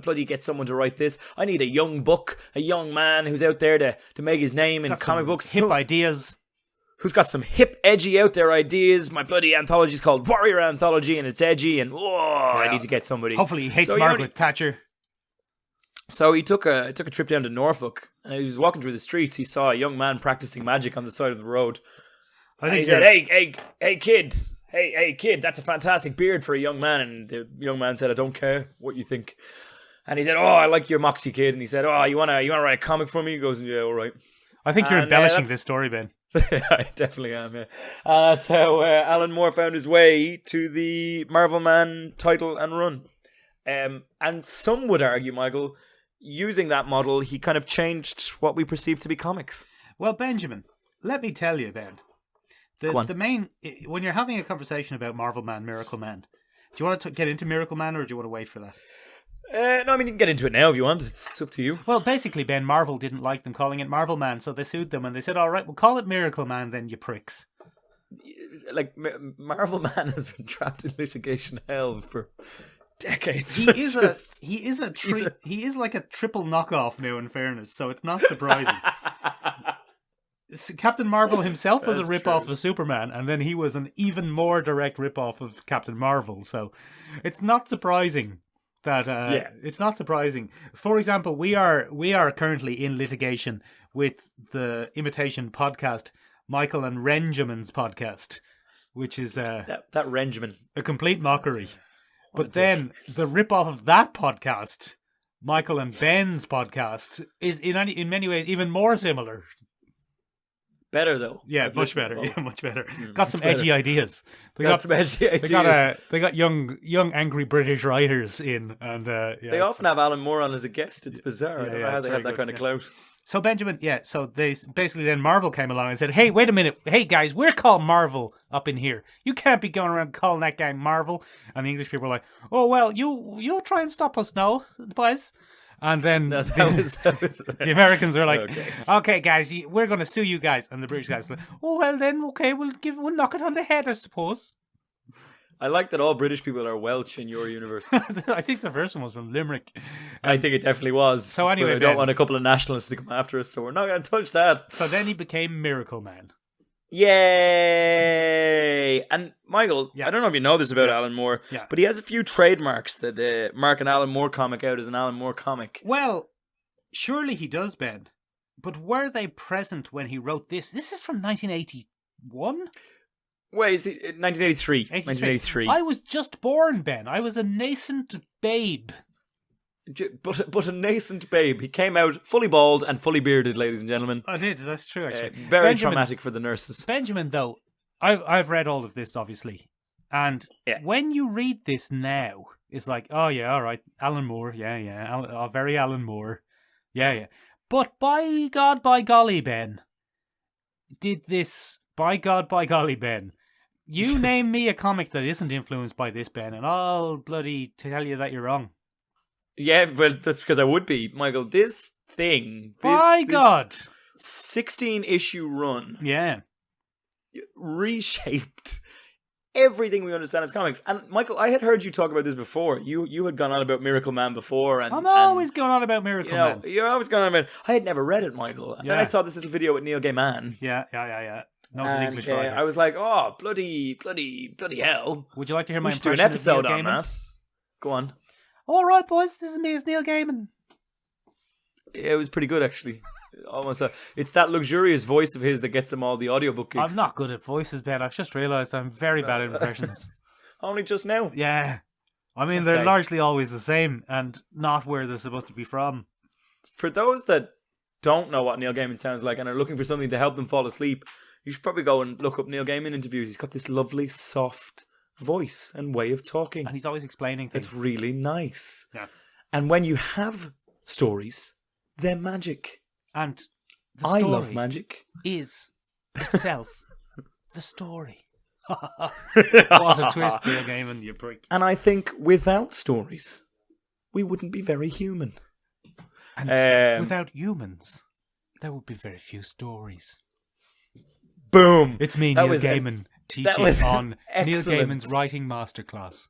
bloody get someone to write this. I need a young buck, a young man who's out there to make his name in comic books. Hip ideas. Who's got some hip, edgy, out there ideas. My bloody anthology's called Warrior Anthology, and it's edgy, and I need to get somebody. Hopefully he hates Margaret Thatcher. So he took a trip down to Norfolk, and he was walking through the streets. He saw a young man practicing magic on the side of the road. He said, hey, kid. Hey, kid, that's a fantastic beard for a young man. And the young man said, I don't care what you think. And he said, I like your moxie, kid. And he said, you wanna write a comic for me? He goes, yeah, all right. I think you're embellishing this story, Ben. I definitely am, yeah. That's how Alan Moore found his way to the Marvelman title and run. And some would argue, Michael, using that model, he kind of changed what we perceive to be comics. Well, Benjamin, let me tell you, Ben. The main, when you're having a conversation about Marvelman, Miracleman, do you want to get into Miracleman or do you want to wait for that? No, I mean, you can get into it now if you want. It's up to you. Well, basically, Ben, Marvel didn't like them calling it Marvelman, so they sued them and they said, all right, we'll call it Miracleman then, you pricks. Like, Marvelman has been trapped in litigation hell for decades. He is like a triple knockoff now, in fairness, so it's not surprising. Captain Marvel himself was a rip-off of Superman, and then he was an even more direct rip-off of Captain Marvel, so it's not surprising that it's not surprising. For example, we are currently in litigation with the imitation podcast Michaelandbenjamin's podcast, which is that Renjamin, a complete mockery. But then the rip-off of that podcast, Michael and Ben's podcast, is in many ways even more similar. Better though. Yeah, much better. Yeah, much better. Got some edgy ideas. They got young angry British writers in, and they often have Alan Moore on as a guest. It's bizarre. I don't know how they have that kind of clout. So Benjamin, so they basically then Marvel came along and said, "Hey, wait a minute. Hey guys, we're called Marvel up in here. You can't be going around calling that guy Marvel." And the English people were like, "Oh well, you'll try and stop us now, boys." And then the Americans are like, okay guys, we're going to sue you guys. And the British guys are like, oh, well then, okay, we'll knock it on the head, I suppose. I like that all British people are Welsh in your universe. I think the first one was from Limerick. I think it definitely was. So anyway, I don't want a couple of nationalists to come after us, so we're not going to touch that. So then he became Miracleman. Yay! And Michael, I don't know if you know this about Alan Moore, but he has a few trademarks that mark an Alan Moore comic out as an Alan Moore comic. Well, surely he does, Ben. But were they present when he wrote this? This is from 1981? Wait, is it 1983? 1983. I was just born, Ben. I was a nascent babe. But a nascent babe. He came out fully bald and fully bearded, ladies and gentlemen. I did, that's true, actually. Very traumatic for the nurses. Benjamin, though, I've read all of this, obviously. And when you read this now, it's like, oh yeah, all right, Alan Moore, very Alan Moore. Yeah. But by God, by golly, Ben, did this, by God, by golly, Ben, you name me a comic that isn't influenced by this, Ben, and I'll bloody tell you that you're wrong. Yeah, well, that's because I would be. Michael, this thing... By God! 16-issue run... reshaped everything we understand as comics. And, Michael, I had heard you talk about this before. You had gone on about Miracleman before. And I'm always going on about Miracleman. You're always going on about... I had never read it, Michael. And then I saw this little video with Neil Gaiman. Yeah. Noted English writer. I was like, oh, bloody hell. Would you like to hear my impression do an episode of Neil on Gaiman? that? Go on. All right, boys, this is me, it's Neil Gaiman. Yeah, it was pretty good, actually. It's that luxurious voice of his that gets him all the audiobook gigs. I'm not good at voices, Ben. I've just realised I'm very bad at impressions. Only just now. Yeah. I mean, they're largely always the same and not where they're supposed to be from. For those that don't know what Neil Gaiman sounds like and are looking for something to help them fall asleep, you should probably go and look up Neil Gaiman interviews. He's got this lovely, soft voice and way of talking. And he's always explaining things. It's really nice. Yeah. And when you have stories, they're magic. And the story I love magic. Is itself the story. What a twist, Neil Gaiman, you prick. And I think without stories, we wouldn't be very human. And without humans, there would be very few stories. Boom! It's me, Neil Gaiman, teaching on Neil Gaiman's writing masterclass.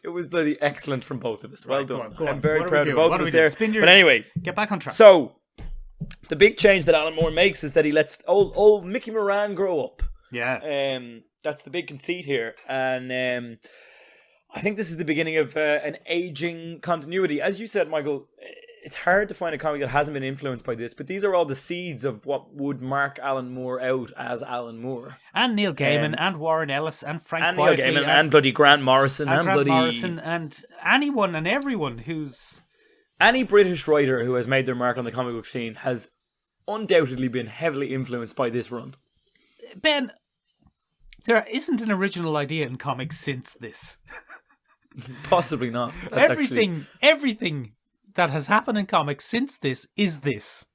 It was bloody excellent from both of us. Well done. Go on. I'm very proud of both of us there. But anyway, get back on track. So, the big change that Alan Moore makes is that he lets old Mickey Moran grow up. Yeah. That's the big conceit here. And I think this is the beginning of an aging continuity. As you said, Michael, it's hard to find a comic that hasn't been influenced by this, but these are all the seeds of what would mark Alan Moore out as Alan Moore. And Neil Gaiman, and Warren Ellis, and Frank and Whiteley. Neil Gaiman, and bloody Grant Morrison, and Grant bloody... Morrison, and anyone and everyone who's... Any British writer who has made their mark on the comic book scene has undoubtedly been heavily influenced by this run. Ben, there isn't an original idea in comics since this. Possibly not. That's everything that has happened in comics since this is this.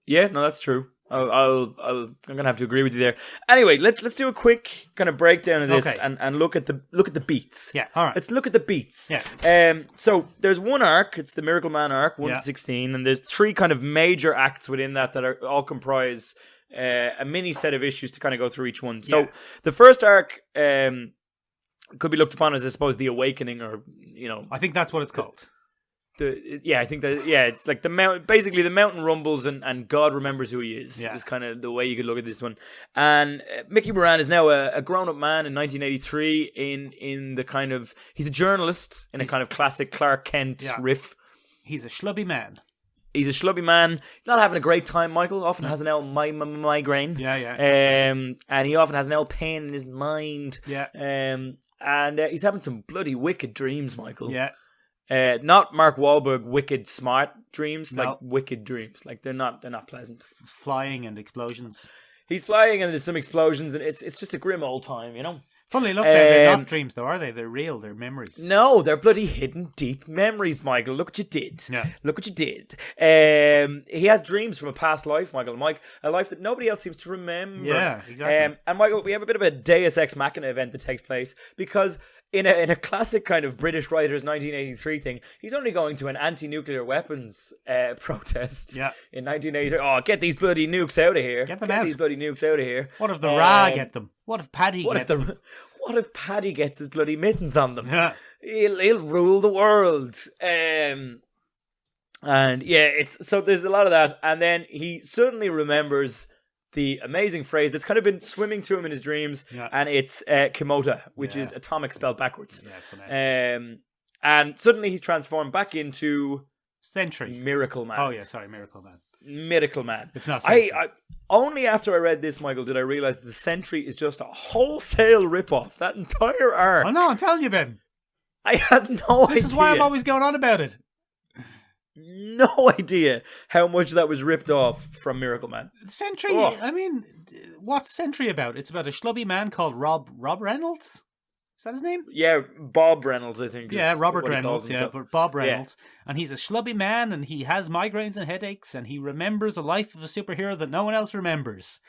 Yeah, no, that's true. I'm gonna have to agree with you there. Anyway, let's do a quick kind of breakdown of this and look at the beats. Yeah, all right. Let's look at the beats. Yeah. So there's one arc. It's the Miracleman arc, 1 to 16, and there's 3 kind of major acts within that are all comprise a mini set of issues to kind of go through each one. So the first arc could be looked upon as, I suppose, the awakening, or I think that's what it's called. I think that it's like basically the mountain rumbles and God remembers who he is. Is kind of the way you could look at this one. And Mickey Moran is now a grown-up man in 1983 in the kind of, he's a journalist in a kind of classic Clark Kent riff. He's a schlubby man. He's a schlubby man, not having a great time. Michael often has an migraine. And he often has an pain in his mind. And he's having some bloody wicked dreams, Michael. Not Mark Wahlberg wicked smart dreams, like wicked dreams. Like they're not pleasant. It's flying and explosions. He's flying and there's some explosions and it's just a grim old time, Funnily enough, they're not dreams though, are they? They're real, they're memories. No, they're bloody hidden deep memories, Michael. Look what you did. Look what you did. He has dreams from a past life, Michael. A life that nobody else seems to remember. Yeah, exactly. And Michael, we have a bit of a Deus Ex Machina event that takes place because in a classic kind of British writer's 1983 thing, he's only going to an anti-nuclear weapons protest in 1983. Oh, get these bloody nukes out of here. Get these bloody nukes out of here. What if the Ra get them? What if Paddy gets them? What if Paddy gets his bloody mittens on them? He'll rule the world. So there's a lot of that. And then he suddenly remembers the amazing phrase that's kind of been swimming to him in his dreams, and it's Kimota, which is atomic spelled backwards. And suddenly he's transformed back into Sentry. Miracleman. Oh yeah, sorry, Miracleman. It's not Sentry. I only after I read this, Michael, did I realise that the Sentry is just a wholesale rip-off. That entire arc. I know, I'm telling you, Ben. I had no idea. This is why I'm always going on about it. No idea how much that was ripped off from Miracleman. Sentry, I mean, what's Sentry about? It's about a schlubby man called Rob Reynolds? Is that his name? Yeah, Bob Reynolds, I think. Yeah, Robert Reynolds, but Bob Reynolds. Yeah. And he's a schlubby man, and he has migraines and headaches, and he remembers a life of a superhero that no one else remembers.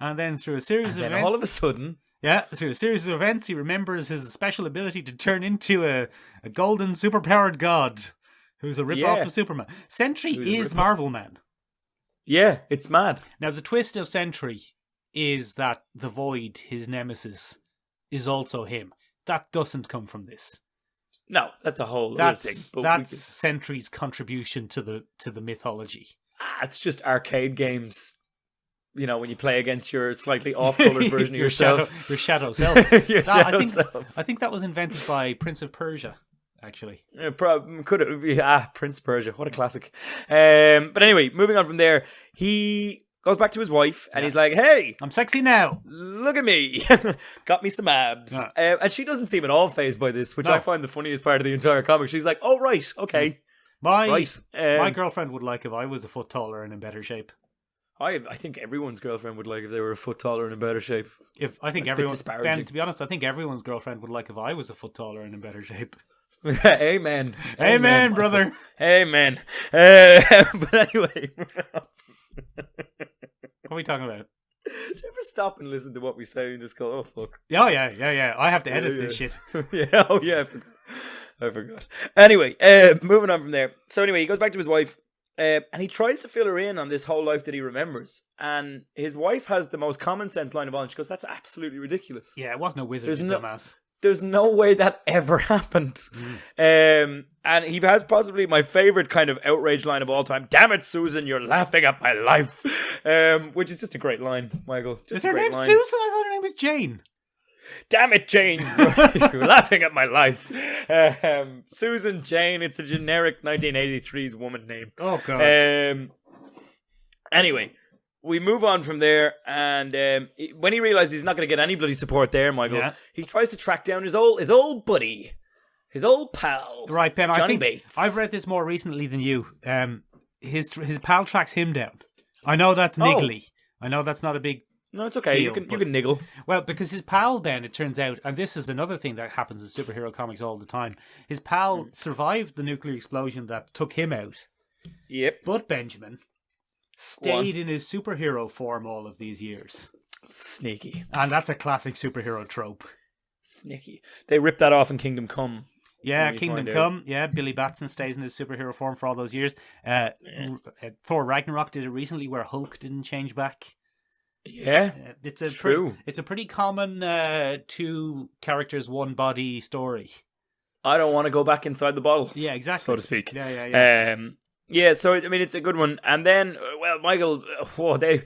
And then through a series of events... all of a sudden... Yeah, through a series of events, he remembers his special ability to turn into a golden superpowered god, who's a rip-off of Superman. Sentry is Marvel Man. Yeah, it's mad. Now, the twist of Sentry is that the Void, his nemesis, is also him. That doesn't come from this. No, that's a whole other thing. But that's Sentry's contribution to the mythology. It's just arcade games. When you play against your slightly off-colored version of yourself. Your shadow self. Shadow self. I think that was invented by Prince of Persia. actually. Could it be Prince of Persia? What a classic. But anyway, moving on from there, he goes back to his wife and he's like, "Hey, I'm sexy now. Look at me. Got me some abs." And she doesn't seem at all fazed by this, which I find the funniest part of the entire comic. She's like, "Oh, right, okay." My girlfriend would like if I was a foot taller and in better shape. I think everyone's girlfriend would like if they were a foot taller and in better shape. Ben, to be honest, I think everyone's girlfriend would like if I was a foot taller and in better shape. Amen. Amen, brother. Amen. But anyway. What are we talking about? Do you ever stop and listen to what we say and just go, "Oh, fuck"? Yeah. I have to edit this shit. Yeah, I forgot. Anyway, moving on from there. So anyway, he goes back to his wife. And he tries to fill her in on this whole life that he remembers. And his wife has the most common sense line of all. And she goes, "That's absolutely ridiculous." Yeah, it wasn't a wizard, dumbass. There's no way that ever happened. And he has possibly my favorite kind of outrage line of all time. "Damn it, Susan, you're laughing at my life." Which is just a great line, Michael. Is her name Susan? I thought her name was Jane. "Damn it, Jane, you're laughing at my life." Susan Jane, it's a generic 1983's woman name. Oh, God. Anyway, we move on from there, and when he realizes he's not going to get any bloody support there, Michael, he tries to track down his old buddy, his old pal, right, Ben, Johnny I think Bates. I've read this more recently than you. His pal tracks him down. I know that's niggly. I know that's not a big... No, it's okay. Deal, you can niggle. Well, because his pal, Ben, it turns out, and this is another thing that happens in superhero comics all the time, his pal survived the nuclear explosion that took him out. Yep. But Benjamin stayed in his superhero form all of these years. Sneaky. And that's a classic superhero trope. Sneaky. They ripped that off in Kingdom Come. Yeah, Kingdom Come. Yeah, Billy Batson stays in his superhero form for all those years. Thor Ragnarok did it recently where Hulk didn't change back. Yeah, it's a true. It's a pretty common two characters, one body story. I don't want to go back inside the bottle. Yeah, exactly. So to speak. Yeah. So I mean, it's a good one. And then, well, Michael, they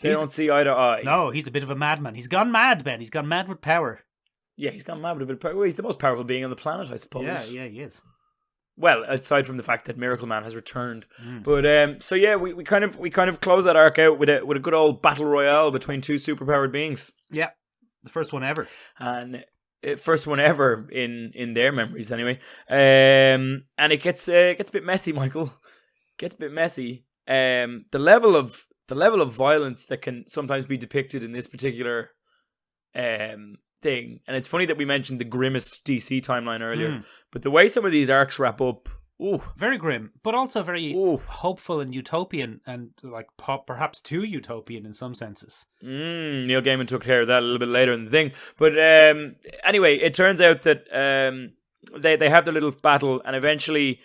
don't see eye to eye. No, he's a bit of a madman. He's gone mad, Ben. He's gone mad with power. Yeah, he's gone mad with a bit of power. Well, he's the most powerful being on the planet, I suppose. Yeah, he is. Well, aside from the fact that Miracleman has returned, but so yeah, we kind of close that arc out with a good old battle royale between two superpowered beings. Yeah, the first one ever, and first one ever in their memories anyway. And it gets a bit messy, Michael. Gets a bit messy. The level of violence that can sometimes be depicted in this particular thing, and it's funny that we mentioned the grimmest DC timeline earlier, but the way some of these arcs wrap up, very grim, but also very hopeful and utopian, and like perhaps too utopian in some senses. Neil Gaiman took care of that a little bit later in the thing, but anyway, it turns out that they have their little battle, and eventually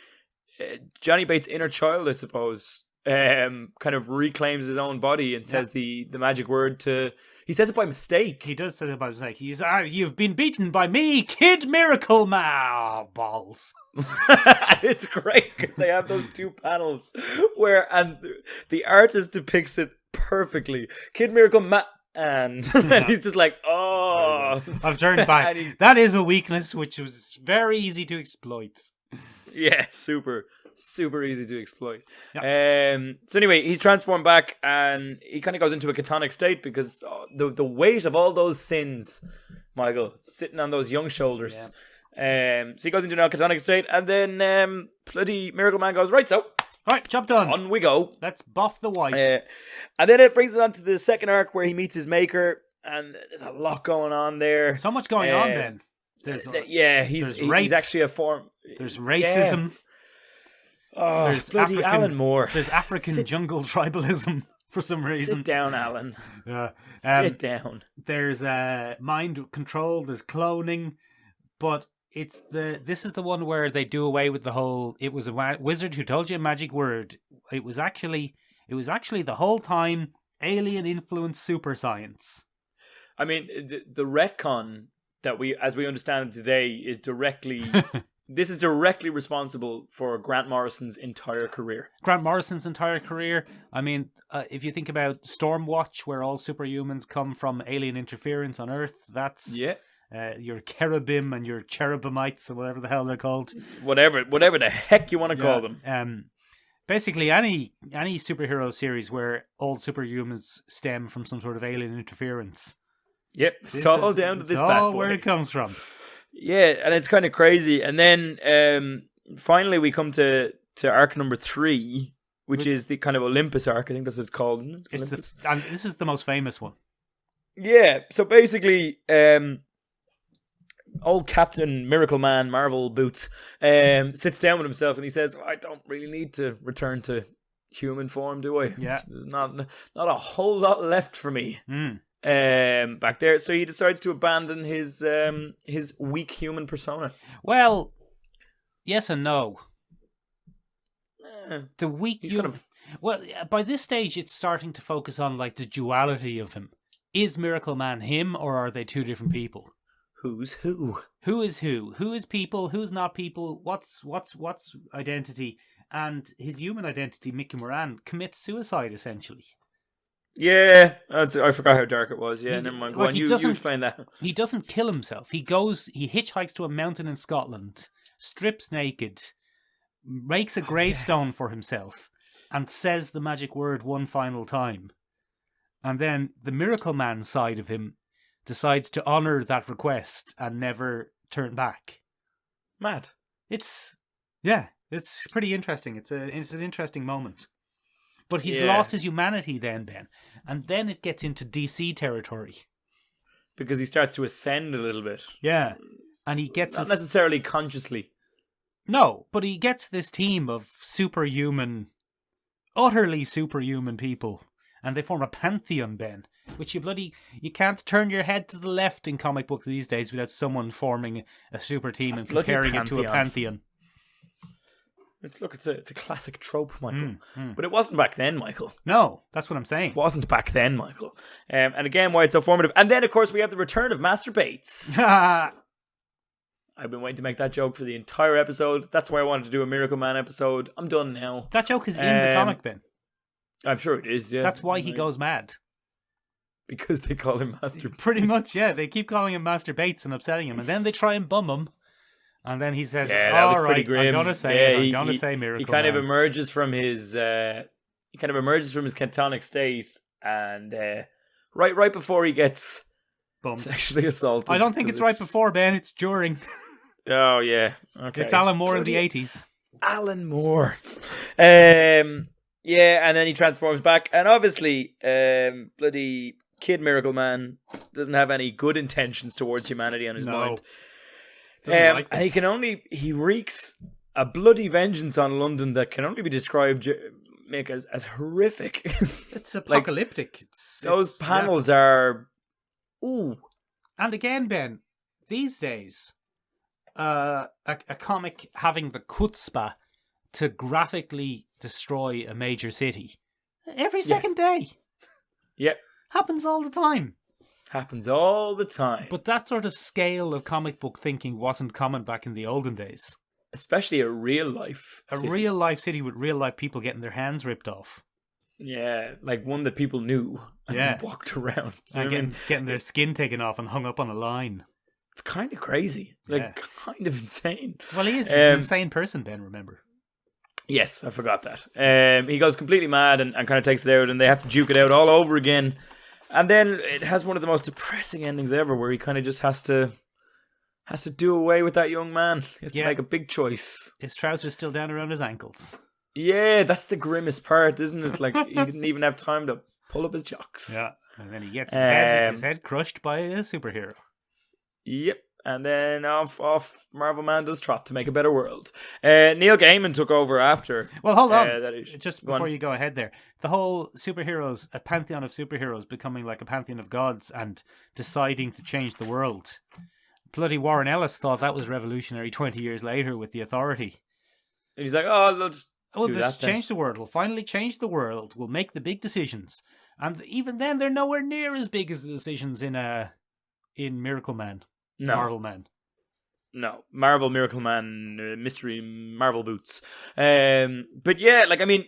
Johnny Bates' inner child, I suppose, kind of reclaims his own body and says the magic word to... He says it by mistake. He does say it by mistake. He's, "You've been beaten by me, Kid Miracleman." Balls. It's great because they have those two panels where, and the artist depicts it perfectly. Kid Miracleman. And he's just like, "Oh, I've turned back." That is a weakness which was very easy to exploit. Yeah, super easy to exploit. Yep. So anyway, he's transformed back, and he kind of goes into a catonic state because the weight of all those sins, Michael, sitting on those young shoulders. Yeah. So he goes into a catonic state, and then bloody Miracleman goes, "Right, job done. On we go. Let's buff the wife." And then it brings us on to the second arc where he meets his maker, and there's a lot going on there. So much going on, then. He's actually a form. There's racism. Yeah. Oh, there's Alan Moore. There's African jungle tribalism for some reason. Sit down, Alan. Sit down. There's mind control. There's cloning, but this is the one where they do away with the whole. It was a wizard who told you a magic word. It was actually the whole time alien influenced super science. I mean, the retcon that as we understand it today is directly. This is directly responsible for Grant Morrison's entire career. I mean, if you think about Stormwatch, where all superhumans come from alien interference on Earth, that's... Yeah. your cherubim and your cherubites or whatever the hell they're called. Whatever the heck you want to call them. Basically, any superhero series where all superhumans stem from some sort of alien interference. Yep, it's all down to this bad boy. Where it comes from. Yeah, and it's kind of crazy. And then finally we come to arc number 3, which is the kind of Olympus arc. I think that's what it's called, isn't it? And this is the most famous one. Yeah, so basically, old Captain Miracleman, Marvel Boots, sits down with himself and he says, I don't really need to return to human form, do I? Yeah. Not a whole lot left for me back there. So he decides to abandon his weak human persona. Well, yes and no. The weak human... Well, by this stage, it's starting to focus on like the duality of him. Is Miracleman him, or are they two different people? Who's who? Who is who? Who is people? Who's not people? What's identity? And his human identity, Mickey Moran, commits suicide essentially. Yeah, I forgot how dark it was. Yeah, never mind. Go on, you explain that. He doesn't kill himself. He hitchhikes to a mountain in Scotland, strips naked, makes a gravestone for himself, and says the magic word one final time. And then the Miracleman side of him decides to honour that request and never turn back. Mad. It's pretty interesting. It's an interesting moment. But he's lost his humanity then, Ben. And then it gets into DC territory. Because he starts to ascend a little bit. Yeah. And he gets... Not necessarily consciously. No, but he gets this team of utterly superhuman people. And they form a pantheon, Ben. Which you can't turn your head to the left in comic book these days without someone forming a super team and comparing it to a pantheon. It's a classic trope, Michael. But it wasn't back then, Michael. No, that's what I'm saying. It wasn't back then, Michael. And again, why it's so formative. And then, of course, we have the return of Master Bates. I've been waiting to make that joke for the entire episode. That's why I wanted to do a Miracleman episode. I'm done now. That joke is in the comic, Ben. I'm sure it is, yeah. That's why he goes mad. Because they call him Master Bates. Pretty much, yeah. They keep calling him Master Bates and upsetting him. And then they try and bum him. And then he says, that was pretty grim. I'm gonna say Miracleman. He kind of emerges from his catatonic state, and right before he gets sexually assaulted. I don't think it's right before, Ben. It's during. Oh yeah, okay. It's Alan Moore in the 80s. Alan Moore. Yeah, and then he transforms back, and obviously, bloody Kid Miracleman doesn't have any good intentions towards humanity on his mind. And he wreaks a bloody vengeance on London that can only be described, Mick, as horrific. It's apocalyptic. Those panels are... Ooh. And again, Ben, these days, a comic having the chutzpah to graphically destroy a major city every second day. Yep. Happens all the time. Happens all the time. But that sort of scale of comic book thinking wasn't common back in the olden days. Especially a real life city. A real life city with real life people getting their hands ripped off. Yeah, like one that people knew and walked around. And getting their skin taken off and hung up on a line. It's kind of crazy. Kind of insane. Well, he's an insane person, Ben, remember. Yes, I forgot that. He goes completely mad and kind of takes it out, and they have to duke it out all over again. And then it has one of the most depressing endings ever, where he kind of just has to do away with that young man. He has to make a big choice. His trousers still down around his ankles. Yeah, that's the grimmest part, isn't it? Like, he didn't even have time to pull up his jocks. Yeah, and then he gets his head crushed by a superhero. Yep. And then off Marvel Man does trot to make a better world. Neil Gaiman took over after. Well, hold on. Just before you go ahead there. The whole superheroes, a pantheon of superheroes becoming like a pantheon of gods and deciding to change the world. Bloody Warren Ellis thought that was revolutionary 20 years later with the Authority. And he's like, let's change the world. We'll finally change the world. We'll make the big decisions. And even then, they're nowhere near as big as the decisions in Miracleman. No. Marvel Man. No. Marvel, Miracleman, Mystery, Marvel Boots. But yeah,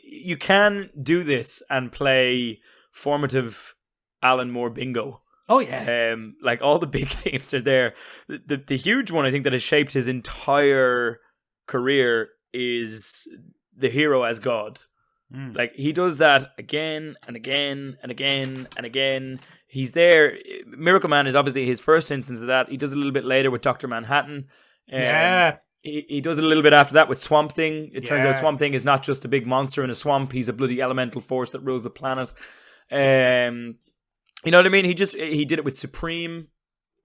you can do this and play formative Alan Moore bingo Oh yeah. Like all the big themes are there. The huge one I think that has shaped his entire career is the hero as God. Like he does that again and again and again and again. He's there. Miracleman is obviously his first instance of that. He does it a little bit later with Dr. Manhattan. He does it a little bit after that with Swamp Thing. It turns out Swamp Thing is not just a big monster in a swamp. He's a bloody elemental force that rules the planet. You know what I mean? He did it with Supreme.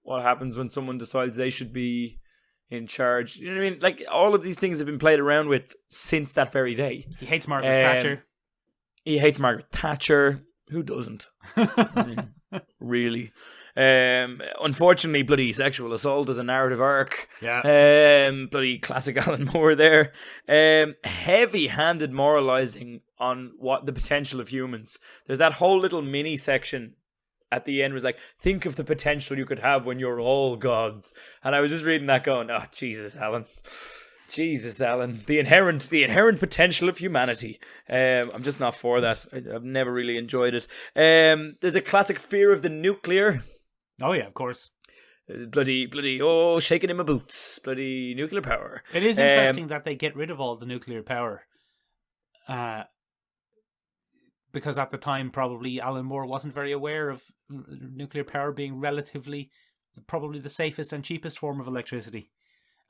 What happens when someone decides they should be in charge? You know what I mean? Like all of these things have been played around with since that very day. He hates Margaret Thatcher. He hates Margaret Thatcher. Who doesn't? I mean, really? Unfortunately, bloody sexual assault is a narrative arc. Yeah. Bloody classic Alan Moore there. Heavy-handed moralizing on what the potential of humans. There's that whole little mini section at the end was like, think of the potential you could have when you're all gods. And I was just reading that going, oh, Jesus, Alan. The inherent potential of humanity. I'm just not for that. I've never really enjoyed it. There's a classic fear of the nuclear. Oh yeah, of course. Bloody, shaking in my boots. Bloody nuclear power. It is interesting that they get rid of all the nuclear power. Because at the time, probably Alan Moore wasn't very aware of nuclear power being probably the safest and cheapest form of electricity.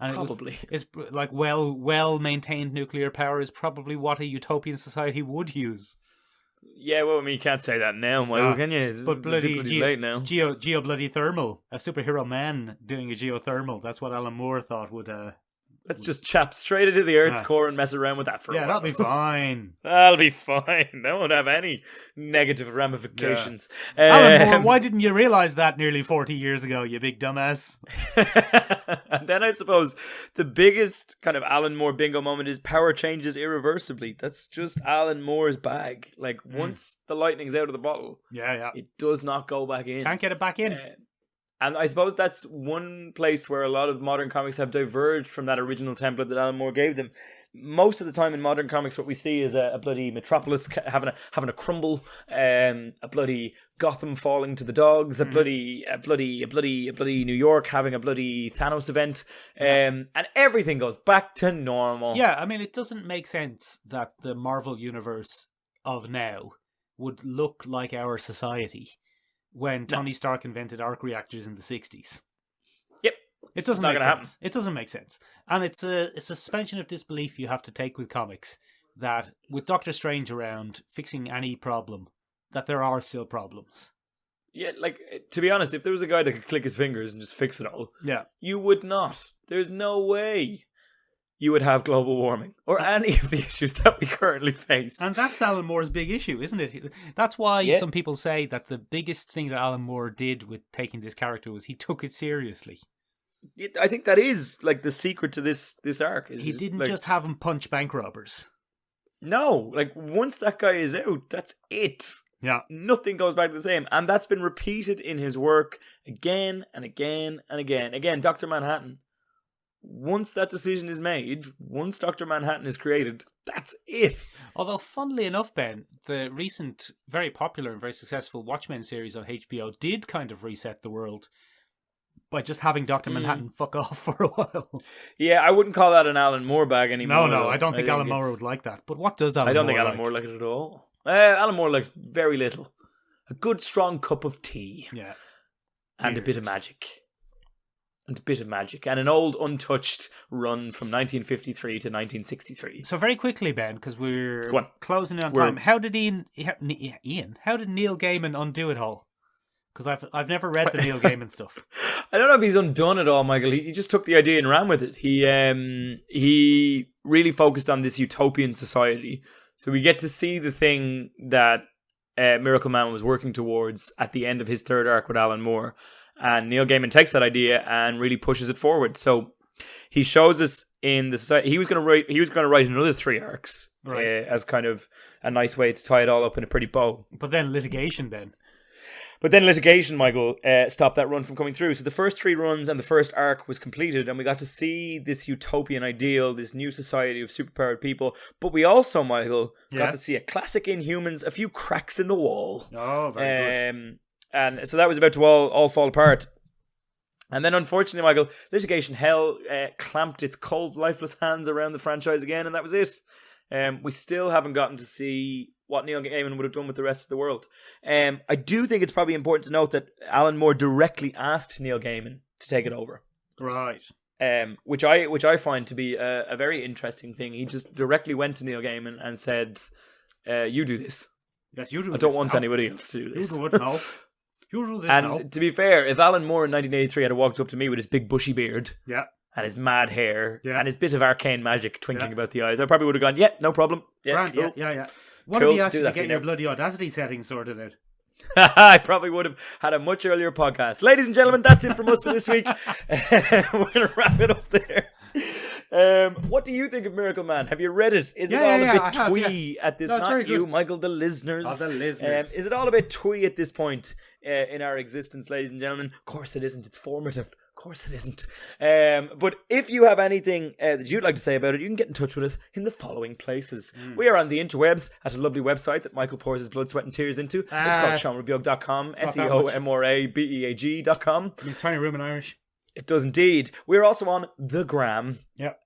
And it's like well maintained nuclear power is probably what a utopian society would use. Yeah, well, I mean, you can't say that now, Michael, can you? It's but bloody late now. Geo bloody thermal, a superhero man doing a geothermal. That's what Alan Moore thought would. Let's just chap straight into the Earth's core and mess around with that for a while. That'll be fine. That'll be fine. That won't have any negative ramifications. Yeah. Alan Moore, why didn't you realise that nearly 40 years ago, you big dumbass? And then I suppose the biggest kind of Alan Moore bingo moment is power changes irreversibly. That's just Alan Moore's bag. Like, once the lightning's out of the bottle, it does not go back in. Can't get it back in. And I suppose that's one place where a lot of modern comics have diverged from that original template that Alan Moore gave them. Most of the time in modern comics, what we see is a bloody Metropolis having a crumble, a bloody Gotham falling to the dogs, a bloody New York having a bloody Thanos event, and everything goes back to normal. Yeah, I mean, it doesn't make sense that the Marvel universe of now would look like our society when Tony Stark invented arc reactors in the 60s. Yep. It doesn't make sense. It doesn't make sense. And it's a suspension of disbelief you have to take with comics that with Doctor Strange around fixing any problem, that there are still problems. Yeah, like, to be honest, if there was a guy that could click his fingers and just fix it all, you would not. There's no way you would have global warming or any of the issues that we currently face. And that's Alan Moore's big issue, isn't it? That's why some people say that the biggest thing that Alan Moore did with taking this character was he took it seriously. I think that is like the secret to this arc. He didn't just have him punch bank robbers. No, like once that guy is out, that's it. Yeah. Nothing goes back to the same. And that's been repeated in his work again and again and again. Again, Dr. Manhattan. Once that decision is made, once Dr. Manhattan is created, that's it. Although, funnily enough, Ben, the recent, very popular and very successful Watchmen series on HBO did kind of reset the world by just having Dr. Manhattan fuck off for a while. Yeah, I wouldn't call that an Alan Moore bag anymore. No, I don't think Alan Moore would like that. But what does Alan Moore like? I don't think Alan Moore likes it at all. Alan Moore likes very little. A good strong cup of tea. Yeah. And a bit of magic. And an old untouched run from 1953 to 1963. So very quickly, Ben, because we're closing in on time. How did Neil Gaiman undo it all? Because I've never read the Neil Gaiman stuff. I don't know if he's undone it all, Michael. He just took the idea and ran with it. He really focused on this utopian society. So we get to see the thing that Miracleman was working towards at the end of his third arc with Alan Moore. And Neil Gaiman takes that idea and really pushes it forward. So he shows us in the society. He was going to write another 3 arcs, as kind of a nice way to tie it all up in a pretty bow. But then litigation, Michael, stopped that run from coming through. So the first 3 runs and the first arc was completed, and we got to see this utopian ideal, this new society of superpowered people. But we also, Michael, got to see a classic Inhumans, a few cracks in the wall. Oh, very good. And so that was about to all fall apart. And then, unfortunately, Michael, litigation hell clamped its cold, lifeless hands around the franchise again, and that was it. We still haven't gotten to see what Neil Gaiman would have done with the rest of the world. I do think it's probably important to note that Alan Moore directly asked Neil Gaiman to take it over. Right. Which I find to be a very interesting thing. He just directly went to Neil Gaiman and said, "You do this. Yes, you do. I don't want anybody else to do this. You do it now. You do this and now." To be fair, if Alan Moore in 1983 had walked up to me with his big bushy beard, yeah, and his mad hair, yeah, and his bit of arcane magic twinkling about the eyes, I probably would have gone, "Yeah, no problem. Yeah, Grand, cool. yeah. What Cool, if he asked do you that to for get you your now." bloody Audacity settings sorted out? I probably would have had a much earlier podcast. Ladies and gentlemen, that's it from us for this week. We're going to wrap it up there. What do you think of Miracleman? Have you read it? Is it all a bit twee at this point? Not you, Michael, the listeners. Oh, the listeners. Is it all a bit twee at this point in our existence, ladies and gentlemen? Of course it isn't. It's formative. Of course it isn't. But if you have anything that you'd like to say about it, you can get in touch with us in the following places. We are on the interwebs at a lovely website that Michael pours his blood, sweat and tears into. It's called seomrabeag.com, seomrabeag.com. It's tiny room in Irish. It does indeed. We're also on the gram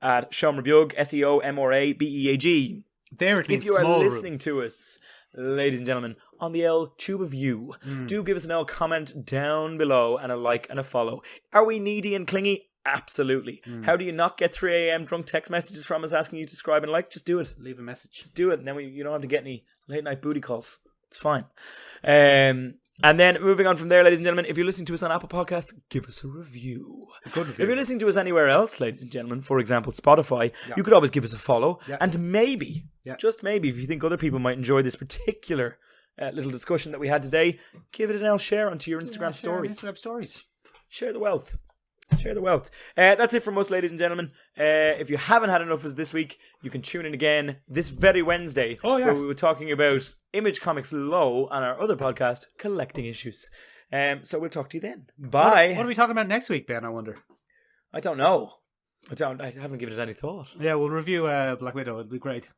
at Sean Rabeag, seomrabeag. There it means if you are small listening room. to us, ladies and gentlemen, on the L Tube of You, do give us an L comment down below and a like and a follow. Are we needy and clingy? Absolutely. How do you not get 3 a.m. drunk text messages from us asking you to subscribe and like? Just do it. Leave a message. Just do it, and then you don't have to get any late night booty calls. It's fine. And then moving on from there, ladies and gentlemen, if you're listening to us on Apple Podcasts, give us a review. A good review. If you're listening to us anywhere else, ladies and gentlemen, for example, Spotify, you could always give us a follow. And maybe, just maybe, if you think other people might enjoy this particular little discussion that we had today, give it an L share onto your Instagram stories. Instagram stories. Share the wealth. Share the wealth. That's it from us, ladies and gentlemen. If you haven't had enough of us this week, you can tune in again this very Wednesday. Oh, yes. Where we were talking about Image Comics Low on our other podcast, Collecting Issues. So we'll talk to you then. Bye. What are we talking about next week, Ben, I wonder? I don't know. I haven't given it any thought. Yeah, we'll review Black Widow. It'll be great.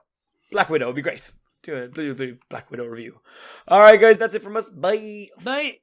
Black Widow would be great. Do a Black Widow review. All right, guys, that's it from us. Bye. Bye.